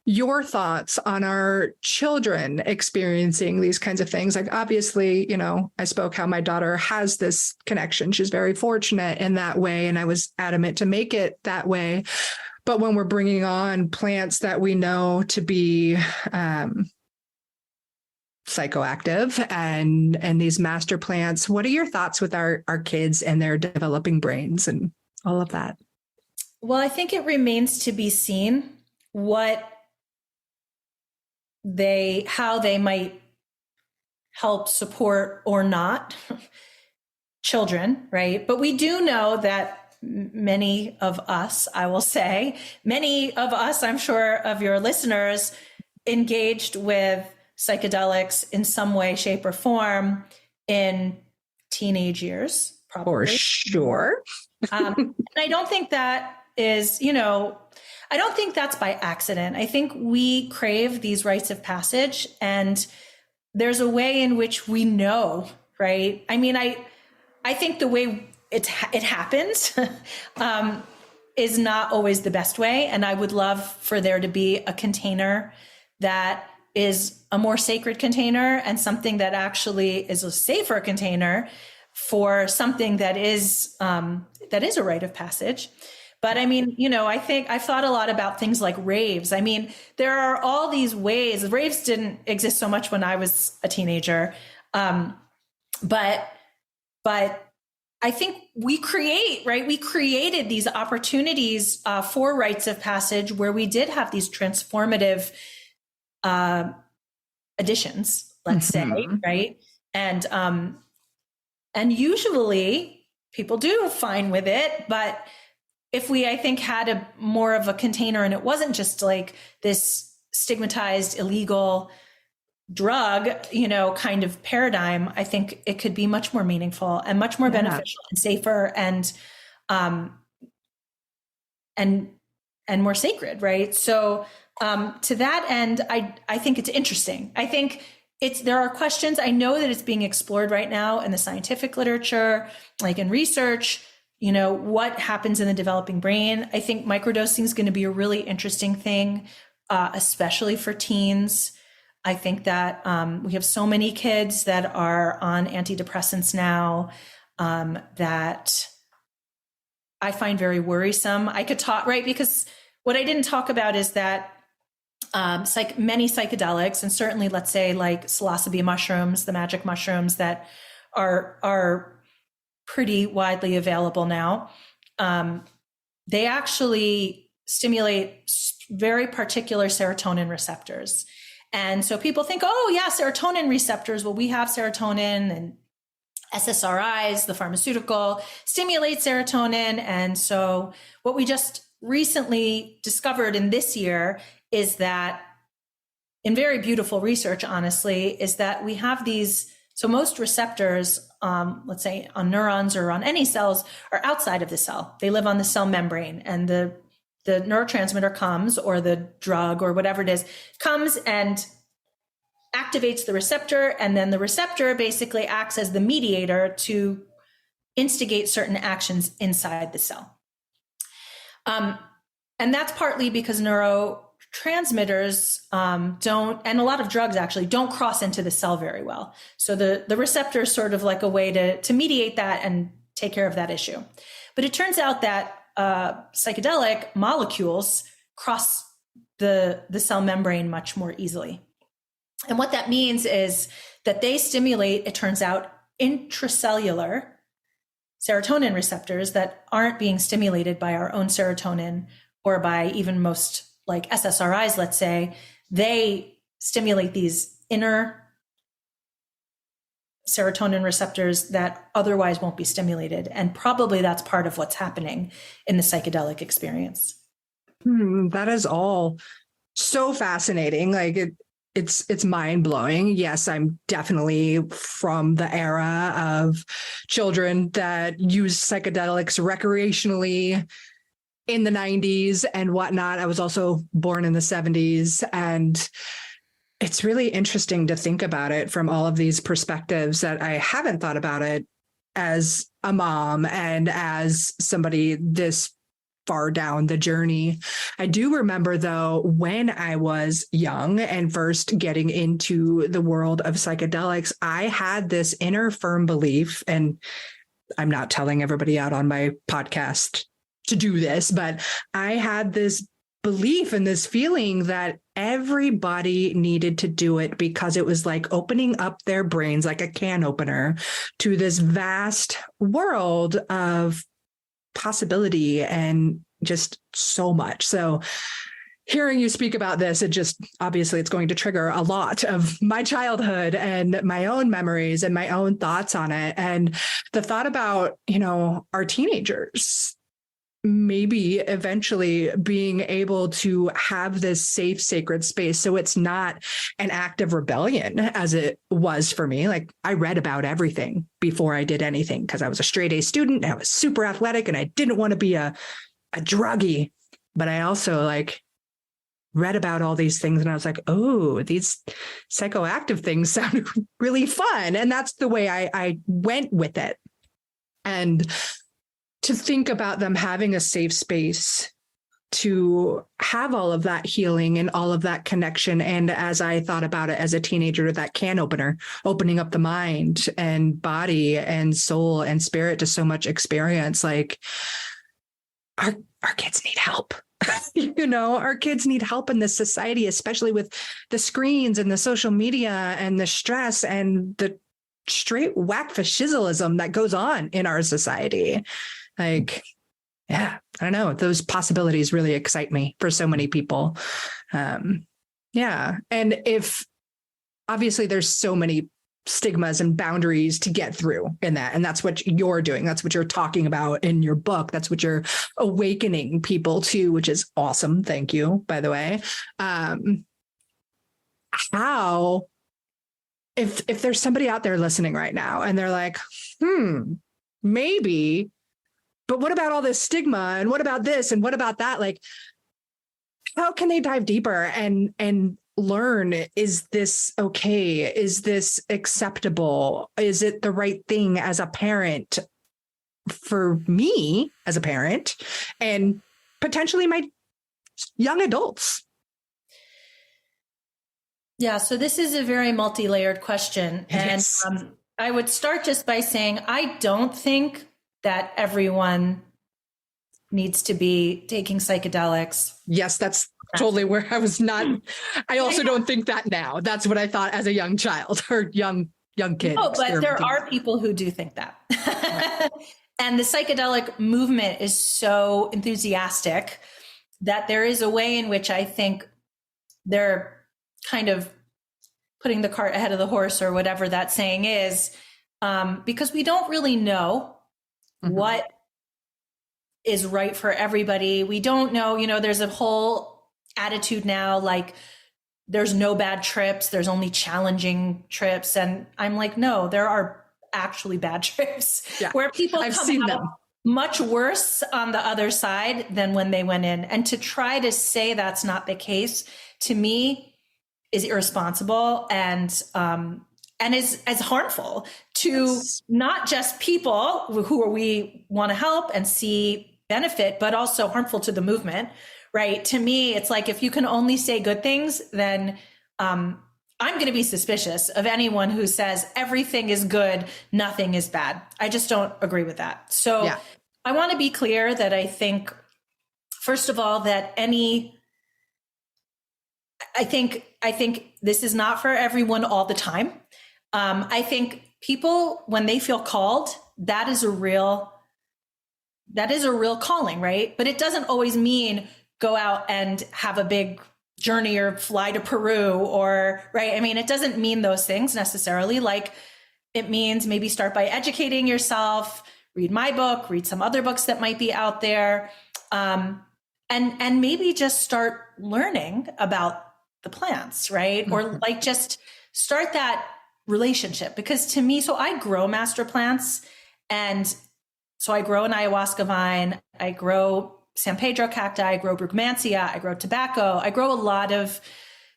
C: your thoughts on our children experiencing these kinds of things. Like, obviously, I spoke how my daughter has this connection. She's very fortunate in that way. And I was adamant to make it that way. But when we're bringing on plants that we know to be psychoactive and these master plants, what are your thoughts with our kids and their developing brains and all of that?
B: Well, I think it remains to be seen how they might help support or not children, right? But we do know that many of us, I'm sure of your listeners, engaged with psychedelics in some way, shape, or form in teenage years, probably.
C: For sure.
B: And I don't think that is, I don't think that's by accident. I think we crave these rites of passage, and there's a way in which we know, right? I mean, I think the way it happens is not always the best way. And I would love for there to be a container that is a more sacred container and something that actually is a safer container for something that is a rite of passage. But I mean, I think I've thought a lot about things like raves. I mean, there are all these ways. Raves didn't exist so much when I was a teenager. But I think we created these opportunities for rites of passage where we did have these transformative additions, let's say, right? And usually people do fine with it, but if we, I think, had more of a container and it wasn't just like this stigmatized, illegal drug, kind of paradigm, I think it could be much more meaningful and much more beneficial and safer and more sacred, right? So to that end, I think it's interesting. I think there are questions. I know that it's being explored right now in the scientific literature, like in research. What happens in the developing brain. I think microdosing is going to be a really interesting thing, especially for teens. I think that we have so many kids that are on antidepressants now that I find very worrisome. I could talk, right? Because what I didn't talk about is that many psychedelics, and certainly let's say like psilocybe mushrooms, the magic mushrooms that are pretty widely available now. They actually stimulate very particular serotonin receptors. And so people think, oh yeah, serotonin receptors. Well, we have serotonin, and SSRIs, the pharmaceutical, stimulate serotonin. And so what we just recently discovered in this year is that, in very beautiful research, honestly, is that we have these. So most receptors, let's say on neurons or on any cells, are outside of the cell. They live on the cell membrane, and the neurotransmitter comes, or the drug or whatever it is, comes and activates the receptor. And then the receptor basically acts as the mediator to instigate certain actions inside the cell. And that's partly because neurotransmitters don't, and a lot of drugs actually don't cross into the cell very well. So the receptor is sort of like a way to mediate that and take care of that issue. But it turns out that psychedelic molecules cross the cell membrane much more easily. And what that means is that they stimulate, it turns out, intracellular serotonin receptors that aren't being stimulated by our own serotonin or by even most like SSRIs, let's say. They stimulate these inner serotonin receptors that otherwise won't be stimulated. And probably that's part of what's happening in the psychedelic experience.
C: That is all so fascinating. Like it's mind blowing. Yes, I'm definitely from the era of children that use psychedelics recreationally in the 90s and whatnot. I was also born in the 70s, and it's really interesting to think about it from all of these perspectives that I haven't thought about it as a mom and as somebody this far down the journey. I do remember, though, when I was young and first getting into the world of psychedelics, I had this inner firm belief, and I'm not telling everybody out on my podcast to do this, but I had this belief and this feeling that everybody needed to do it because it was like opening up their brains like a can opener to this vast world of possibility and just so much. So hearing you speak about this, it just obviously it's going to trigger a lot of my childhood and my own memories and my own thoughts on it. And the thought about, our teenagers maybe eventually being able to have this safe, sacred space. So it's not an act of rebellion as it was for me. Like, I read about everything before I did anything because I was a straight A student and I was super athletic and I didn't want to be a druggie. But I also read about all these things and I was like, oh, these psychoactive things sound really fun. And that's the way I went with it. And to think about them having a safe space to have all of that healing and all of that connection. And as I thought about it as a teenager, that can opener, opening up the mind and body and soul and spirit to so much experience. Like, our kids need help. Our kids need help in this society, especially with the screens and the social media and the stress and the straight whack fascism that goes on in our society. I don't know. Those possibilities really excite me for so many people. And if obviously there's so many stigmas and boundaries to get through in that. And that's what you're doing. That's what you're talking about in your book. That's what you're awakening people to, which is awesome. Thank you, by the way. How, if there's somebody out there listening right now and they're like, maybe, but what about all this stigma and what about this and what about that? Like, how can they dive deeper and learn, is this okay? Is this acceptable? Is it the right thing as a parent for me as a parent and potentially my young adults?
B: Yeah, so this is a very multi-layered question. And I would start just by saying, I don't think that everyone needs to be taking psychedelics.
C: Yes, that's totally where I was not. I also don't think that now. That's what I thought as a young child or young kid.
B: Oh, but there are people who do think that. Right. And the psychedelic movement is so enthusiastic that there is a way in which I think they're kind of putting the cart ahead of the horse, or whatever that saying is, because we don't really know what is right for everybody. We don't know, there's a whole attitude now, like there's no bad trips, there's only challenging trips. And I'm like, no, there are actually bad trips where people come out much worse on the other side than when they went in. And to try to say that's not the case, to me, is irresponsible and is as harmful to not just people who we want to help and see benefit, but also harmful to the movement, right? To me, it's like, if you can only say good things, then I'm going to be suspicious of anyone who says everything is good, nothing is bad. I just don't agree with that. So I want to be clear that I think, first of all, that I think this is not for everyone all the time. I think people, when they feel called, that is a real calling, right? But it doesn't always mean go out and have a big journey or fly to Peru or, right? I mean, it doesn't mean those things necessarily. Like, it means maybe start by educating yourself, read my book, read some other books that might be out there, and maybe just start learning about the plants, right? Or like just start that relationship. Because to me, so I grow master plants, and so I grow an ayahuasca vine, I grow San Pedro cacti, I grow brugmansia, I grow tobacco, I grow a lot of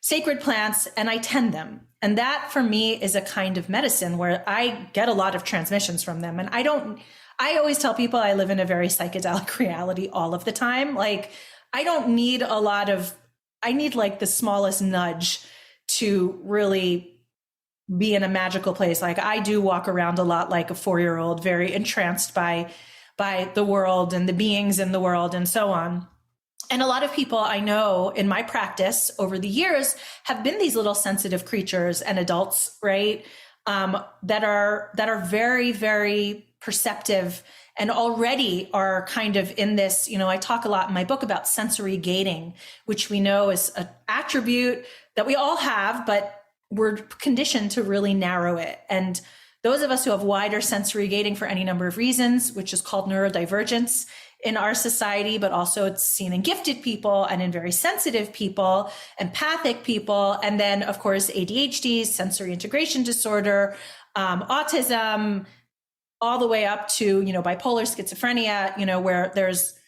B: sacred plants, and I tend them. And that for me is a kind of medicine where I get a lot of transmissions from them. And I always tell people I live in a very psychedelic reality all of the time. Like, I don't need I need like the smallest nudge to really be in a magical place. Like, I do walk around a lot like a 4-year-old, very entranced by the world and the beings in the world and so on. And a lot of people I know in my practice over the years have been these little sensitive creatures and adults, right? That are very, very perceptive and already are kind of in this, I talk a lot in my book about sensory gating, which we know is an attribute that we all have, but we're conditioned to really narrow it. And those of us who have wider sensory gating for any number of reasons, which is called neurodivergence in our society, but also it's seen in gifted people and in very sensitive people, empathic people, and then of course ADHD, sensory integration disorder, autism, all the way up to bipolar schizophrenia, where there's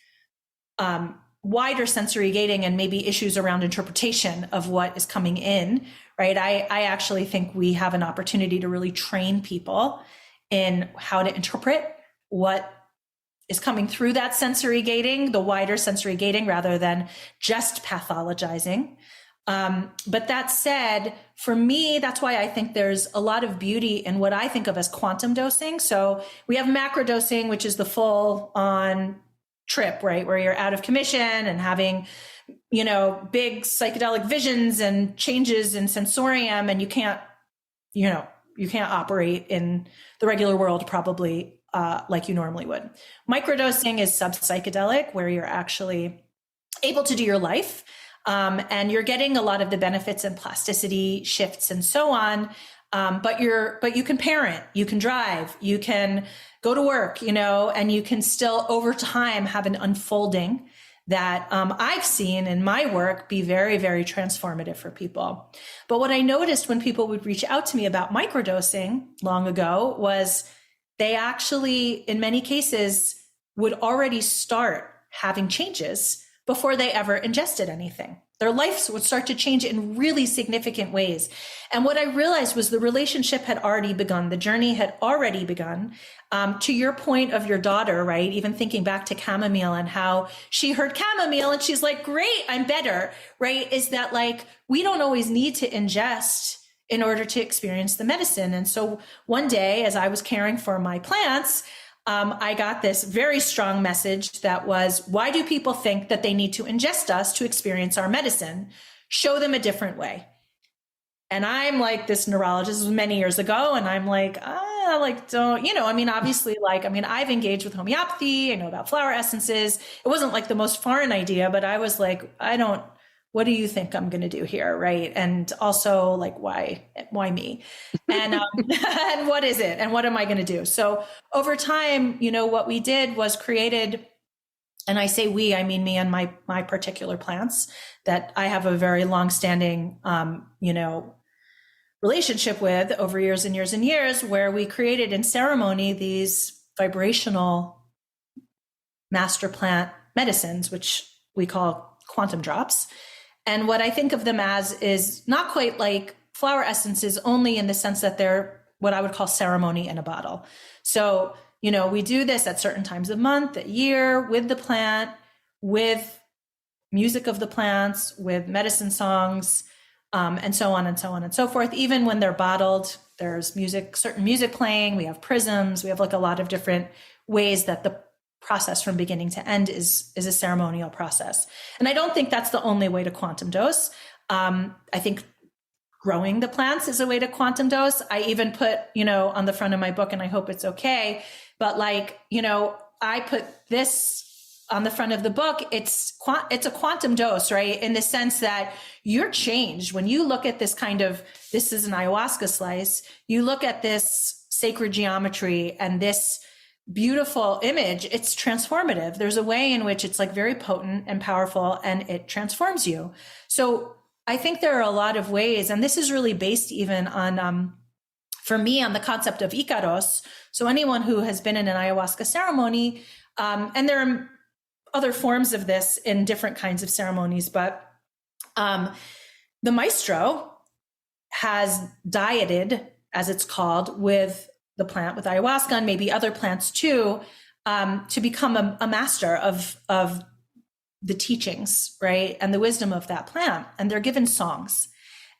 B: wider sensory gating and maybe issues around interpretation of what is coming in, right? I actually think we have an opportunity to really train people in how to interpret what is coming through that sensory gating, the wider sensory gating, rather than just pathologizing. But that said, for me, that's why I think there's a lot of beauty in what I think of as quantum dosing. So we have macro dosing, which is the full on trip, right? Where you're out of commission and having, big psychedelic visions and changes in sensorium, and you can't operate in the regular world probably like you normally would. Microdosing is sub-psychedelic, where you're actually able to do your life, and you're getting a lot of the benefits and plasticity shifts and so on. But you can parent, you can drive, you can go to work, and you can still over time have an unfolding that I've seen in my work be very, very transformative for people. But what I noticed when people would reach out to me about microdosing long ago was they actually, in many cases, would already start having changes before they ever ingested anything. Their lives would start to change in really significant ways. And what I realized was the relationship had already begun. The journey had already begun. To your point of your daughter, right? Even thinking back to chamomile and how she heard chamomile and she's like, great, I'm better, right? Is that like, we don't always need to ingest in order to experience the medicine. And so one day, as I was caring for my plants, I got this very strong message that was, why do people think that they need to ingest us to experience our medicine? Show them a different way. And I'm like this neurologist, this was many years ago. And I'm like, don't, obviously I've engaged with homeopathy. I know about flower essences. It wasn't like the most foreign idea, but I was like, what do you think I'm going to do here? Right. And also like, why me? And, and what is it? And what am I going to do? So over time, what we did was created, and I say we, I mean me and my particular plants that I have a very longstanding, relationship with over years and years and years, where we created in ceremony these vibrational master plant medicines, which we call quantum drops. And what I think of them as is not quite like flower essences, only in the sense that they're what I would call ceremony in a bottle. So, we do this at certain times of month, a year, with the plant, with music of the plants, with medicine songs, and so on and so on and so forth. Even when they're bottled, there's certain music playing. We have prisms. We have like a lot of different ways that the process from beginning to end is a ceremonial process. And I don't think that's the only way to quantum dose. I think growing the plants is a way to quantum dose. I even put, on the front of my book, and I hope it's okay, but I put this on the front of the book. It's a quantum dose, right? In the sense that you're changed. When you look at this this is an ayahuasca slice, you look at this sacred geometry and this beautiful image, it's transformative. There's a way in which it's like very potent and powerful, and it transforms you. So I think there are a lot of ways, and this is really based even on, for me, on the concept of Icaros. So anyone who has been in an ayahuasca ceremony, and there are other forms of this in different kinds of ceremonies, but the maestro has dieted, as it's called, with the plant, with ayahuasca and maybe other plants too, to become a master of the teachings, right? And the wisdom of that plant. And they're given songs.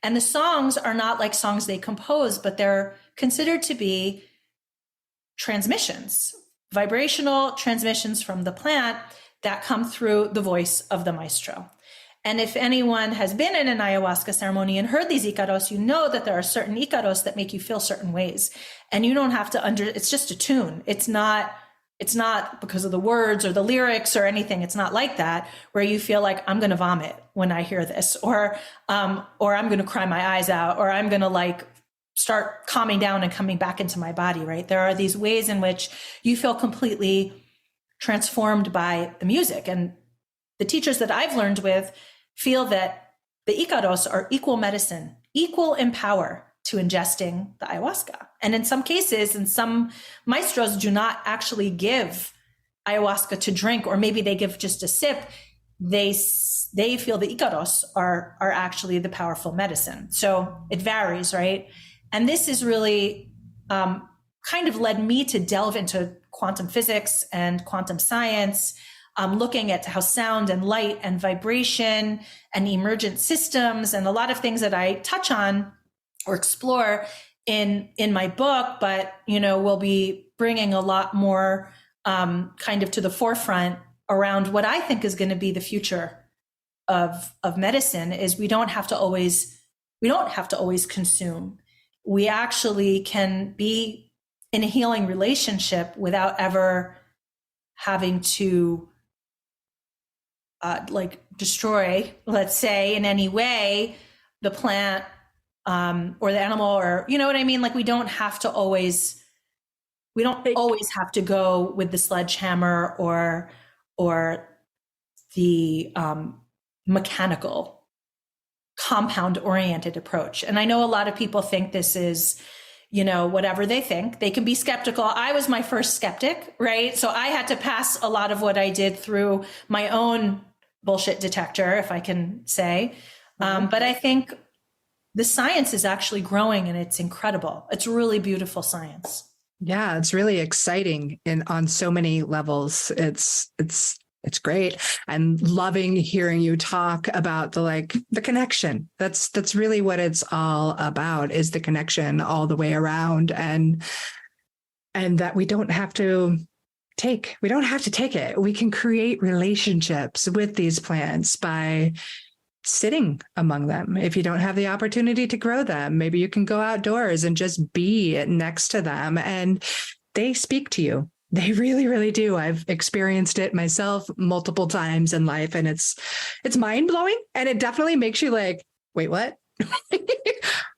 B: And the songs are not like songs they compose, but they're considered to be transmissions, vibrational transmissions from the plant that come through the voice of the maestro. And if anyone has been in an ayahuasca ceremony and heard these Icaros, you know that there are certain Icaros that make you feel certain ways. And you don't have to it's just a tune. It's not because of the words or the lyrics or anything. It's not like that, where you feel like, I'm going to vomit when I hear this, or I'm going to cry my eyes out, or I'm going to like start calming down and coming back into my body, right? There are these ways in which you feel completely transformed by the music. And the teachers that I've learned with feel that the Icaros are equal medicine, equal in power to ingesting the ayahuasca. And in some cases, and some maestros do not actually give ayahuasca to drink, or maybe they give just a sip. They feel the Icaros are actually the powerful medicine. So it varies, right? And this is really kind of led me to delve into quantum physics and quantum science, looking at how sound and light and vibration and emergent systems and a lot of things that I touch on or explore in my book, but, we'll be bringing a lot more kind of to the forefront around what I think is going to be the future of medicine. Is we don't have to always consume. We actually can be in a healing relationship without ever having to destroy, let's say, in any way, the plant or the animal, or you know what I mean? Like we don't always have to go with the sledgehammer or the mechanical, compound oriented approach. And I know a lot of people think this is, whatever they think. They can be skeptical. I was my first skeptic, right? So I had to pass a lot of what I did through my own bullshit detector, if I can say. But I think the science is actually growing, and it's incredible. It's really beautiful science.
C: Yeah, it's really exciting on so many levels. It's great. And loving hearing you talk about the connection. That's really what it's all about, is the connection all the way around, and that we don't have to take it. We can create relationships with these plants by sitting among them. If you don't have the opportunity to grow them, maybe you can go outdoors and just be next to them, and they speak to you. They really, really do. I've experienced it myself multiple times in life, and it's mind blowing, and it definitely makes you like, wait, what?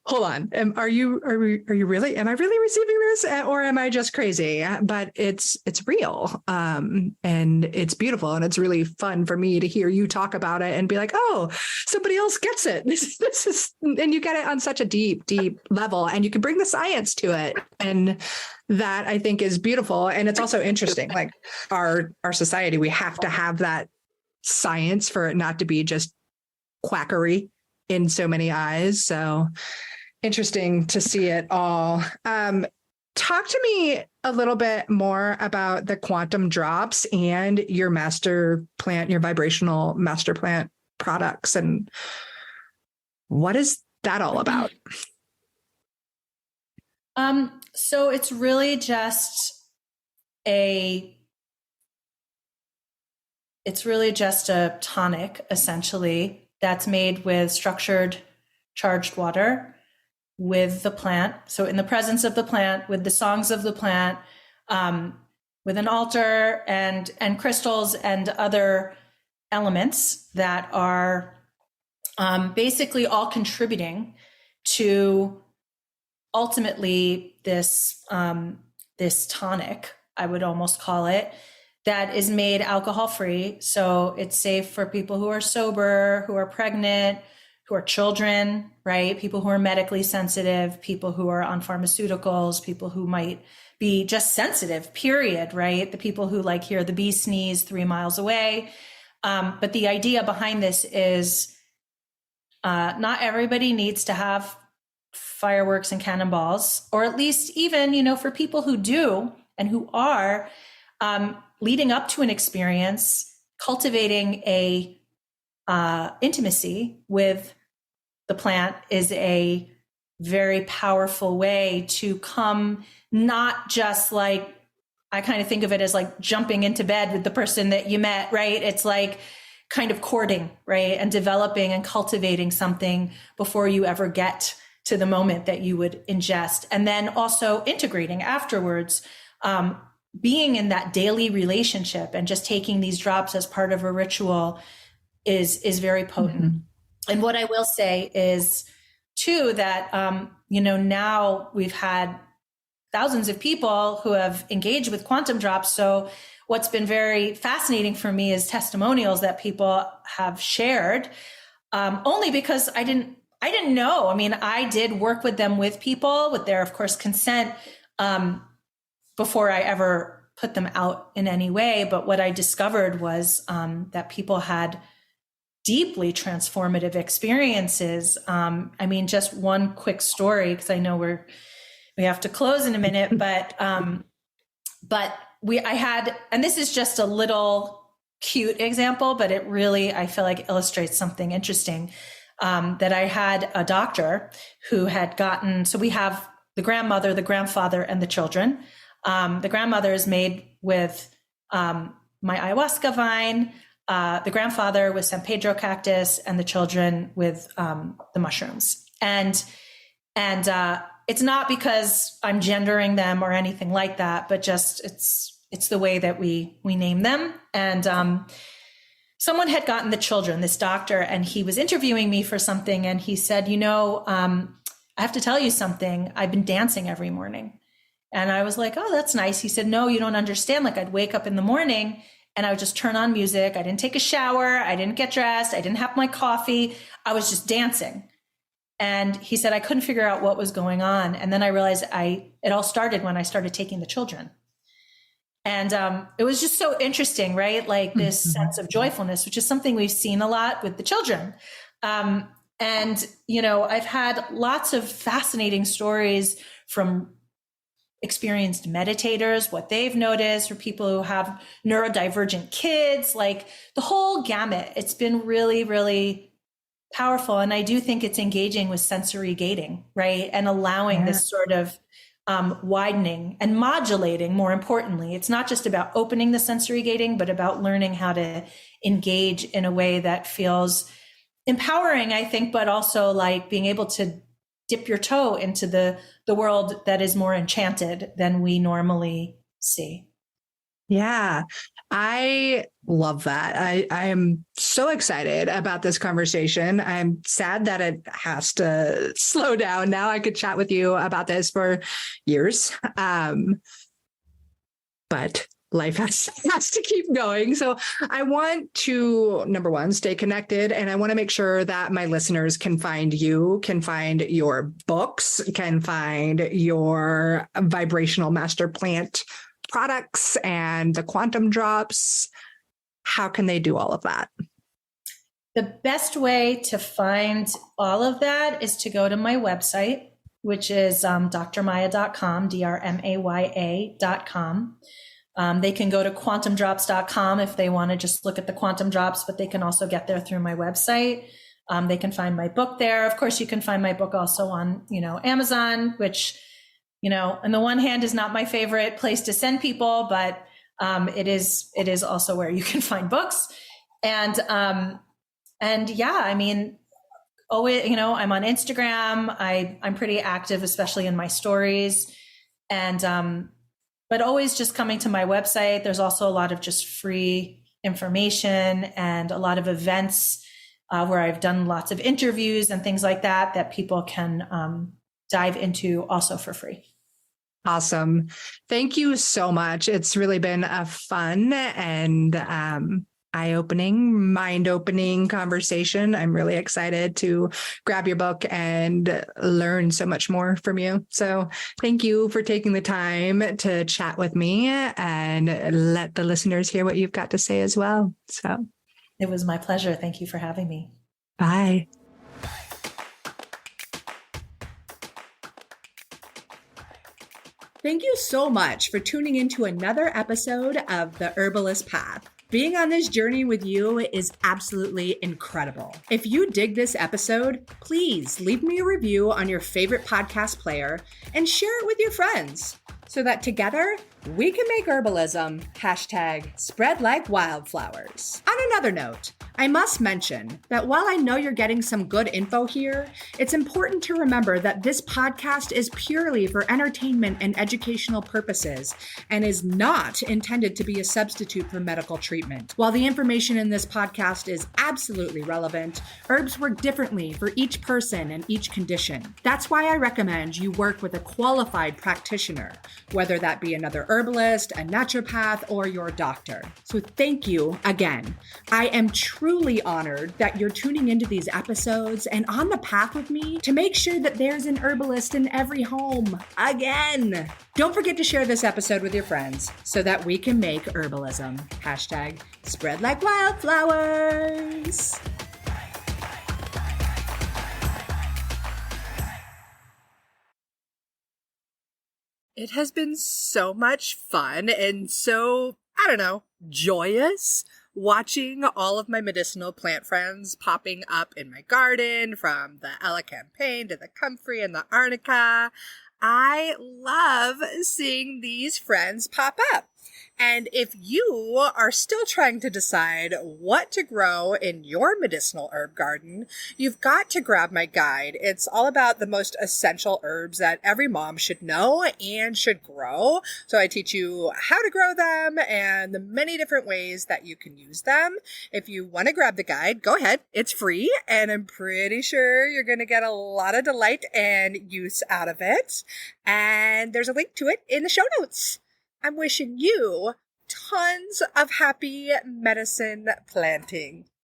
C: Hold on. Am I really receiving this, or am I just crazy? But it's real. And it's beautiful. And it's really fun for me to hear you talk about it and be like, oh, somebody else gets it. This is, and you get it on such a deep, deep level, and you can bring the science to it. And that I think is beautiful. And it's also interesting, like our society, we have to have that science for it not to be just quackery in so many eyes. So interesting to see it all. Talk to me a little bit more about the quantum drops and your master plant, your vibrational master plant products, and what is that all about?
B: So it's really just a tonic, essentially, that's made with structured charged water with the plant. So in the presence of the plant, with the songs of the plant, with an altar and crystals and other elements that are basically all contributing to ultimately this tonic, I would almost call it, that is made alcohol free. So it's safe for people who are sober, who are pregnant, who are children, right? People who are medically sensitive, people who are on pharmaceuticals, people who might be just sensitive, period, right? The people who like hear the bee sneeze 3 miles away. But the idea behind this is not everybody needs to have fireworks and cannonballs, or at least even, for people who do and who are leading up to an experience, cultivating a intimacy with the plant is a very powerful way to come, not just like, I kind of think of it as like jumping into bed with the person that you met, right? It's like kind of courting, right? And developing and cultivating something before you ever get to the moment that you would ingest. And then also integrating afterwards, being in that daily relationship and just taking these drops as part of a ritual is very potent. Mm-hmm. And what I will say is too, that, now we've had thousands of people who have engaged with quantum drops. So what's been very fascinating for me is testimonials that people have shared, only because I didn't know. I mean, I did work with them with people with their, of course, consent, before I ever put them out in any way. But what I discovered was that people had deeply transformative experiences. Just one quick story, because I know we have to close in a minute, but I had, and this is just a little cute example, but it really, I feel like illustrates something interesting, that I had a doctor who had gotten, so we have the grandmother, the grandfather, and the children. The grandmother is made with my ayahuasca vine, the grandfather with San Pedro cactus, and the children with the mushrooms. And it's not because I'm gendering them or anything like that, but just it's the way that we name them. And someone had gotten the children, this doctor, and he was interviewing me for something, and he said, I have to tell you something. I've been dancing every morning. And I was like, oh, that's nice. He said, no, you don't understand. Like, I'd wake up in the morning and I would just turn on music. I didn't take a shower. I didn't get dressed. I didn't have my coffee. I was just dancing. And he said, I couldn't figure out what was going on. And then I realized it all started when I started taking the children. And it was just so interesting, right? Like this sense of joyfulness, which is something we've seen a lot with the children. I've had lots of fascinating stories from experienced meditators, what they've noticed, or people who have neurodivergent kids, like the whole gamut. It's been really, really powerful. And I do think it's engaging with sensory gating, right? And allowing this sort of widening and modulating, more importantly. It's not just about opening the sensory gating, but about learning how to engage in a way that feels empowering, I think, but also like being able to dip your toe into the world that is more enchanted than we normally see.
C: Yeah, I love that. I am so excited about this conversation. I'm sad that it has to slow down now. I could chat with you about this for years. But life has to keep going. So I want to, number one, stay connected. And I want to make sure that my listeners can find you, can find your books, can find your vibrational master plant products and the quantum drops. How can they do all of that?
B: The best way to find all of that is to go to my website, which is drmaya.com, drmaya.com. They can go to quantumdrops.com if they want to just look at the quantum drops, but they can also get there through my website. They can find my book there. Of course, you can find my book also on, Amazon, which, on the one hand is not my favorite place to send people, but it is also where you can find books. And always, I'm on Instagram. I'm pretty active, especially in my stories. But always just coming to my website. There's also a lot of just free information and a lot of events where I've done lots of interviews and things like that people can dive into also for free.
C: Awesome. Thank you so much. It's really been a fun and eye-opening, mind-opening conversation. I'm really excited to grab your book and learn so much more from you. So thank you for taking the time to chat with me and let the listeners hear what you've got to say as well. So
B: it was my pleasure. Thank you for having me.
C: Bye.
A: Thank you so much for tuning into another episode of The Herbalist Path. Being on this journey with you is absolutely incredible. If you dig this episode, please leave me a review on your favorite podcast player and share it with your friends so that together we can make herbalism #spread like wildflowers. On another note, I must mention that while I know you're getting some good info here, it's important to remember that this podcast is purely for entertainment and educational purposes and is not intended to be a substitute for medical treatment. While the information in this podcast is absolutely relevant, herbs work differently for each person and each condition. That's why I recommend you work with a qualified practitioner, whether that be another herbalist, a naturopath, or your doctor. So thank you again. I am truly honored that you're tuning into these episodes and on the path with me to make sure that there's an herbalist in every home again. Don't forget to share this episode with your friends so that we can make herbalism #spread like wildflowers. It has been so much fun and so, joyous watching all of my medicinal plant friends popping up in my garden, from the elecampane to the comfrey and the arnica. I love seeing these friends pop up. And if you are still trying to decide what to grow in your medicinal herb garden, you've got to grab my guide. It's all about the most essential herbs that every mom should know and should grow. So I teach you how to grow them and the many different ways that you can use them. If you want to grab the guide, go ahead. It's free, and I'm pretty sure you're going to get a lot of delight and use out of it. And there's a link to it in the show notes. I'm wishing you tons of happy medicine planting.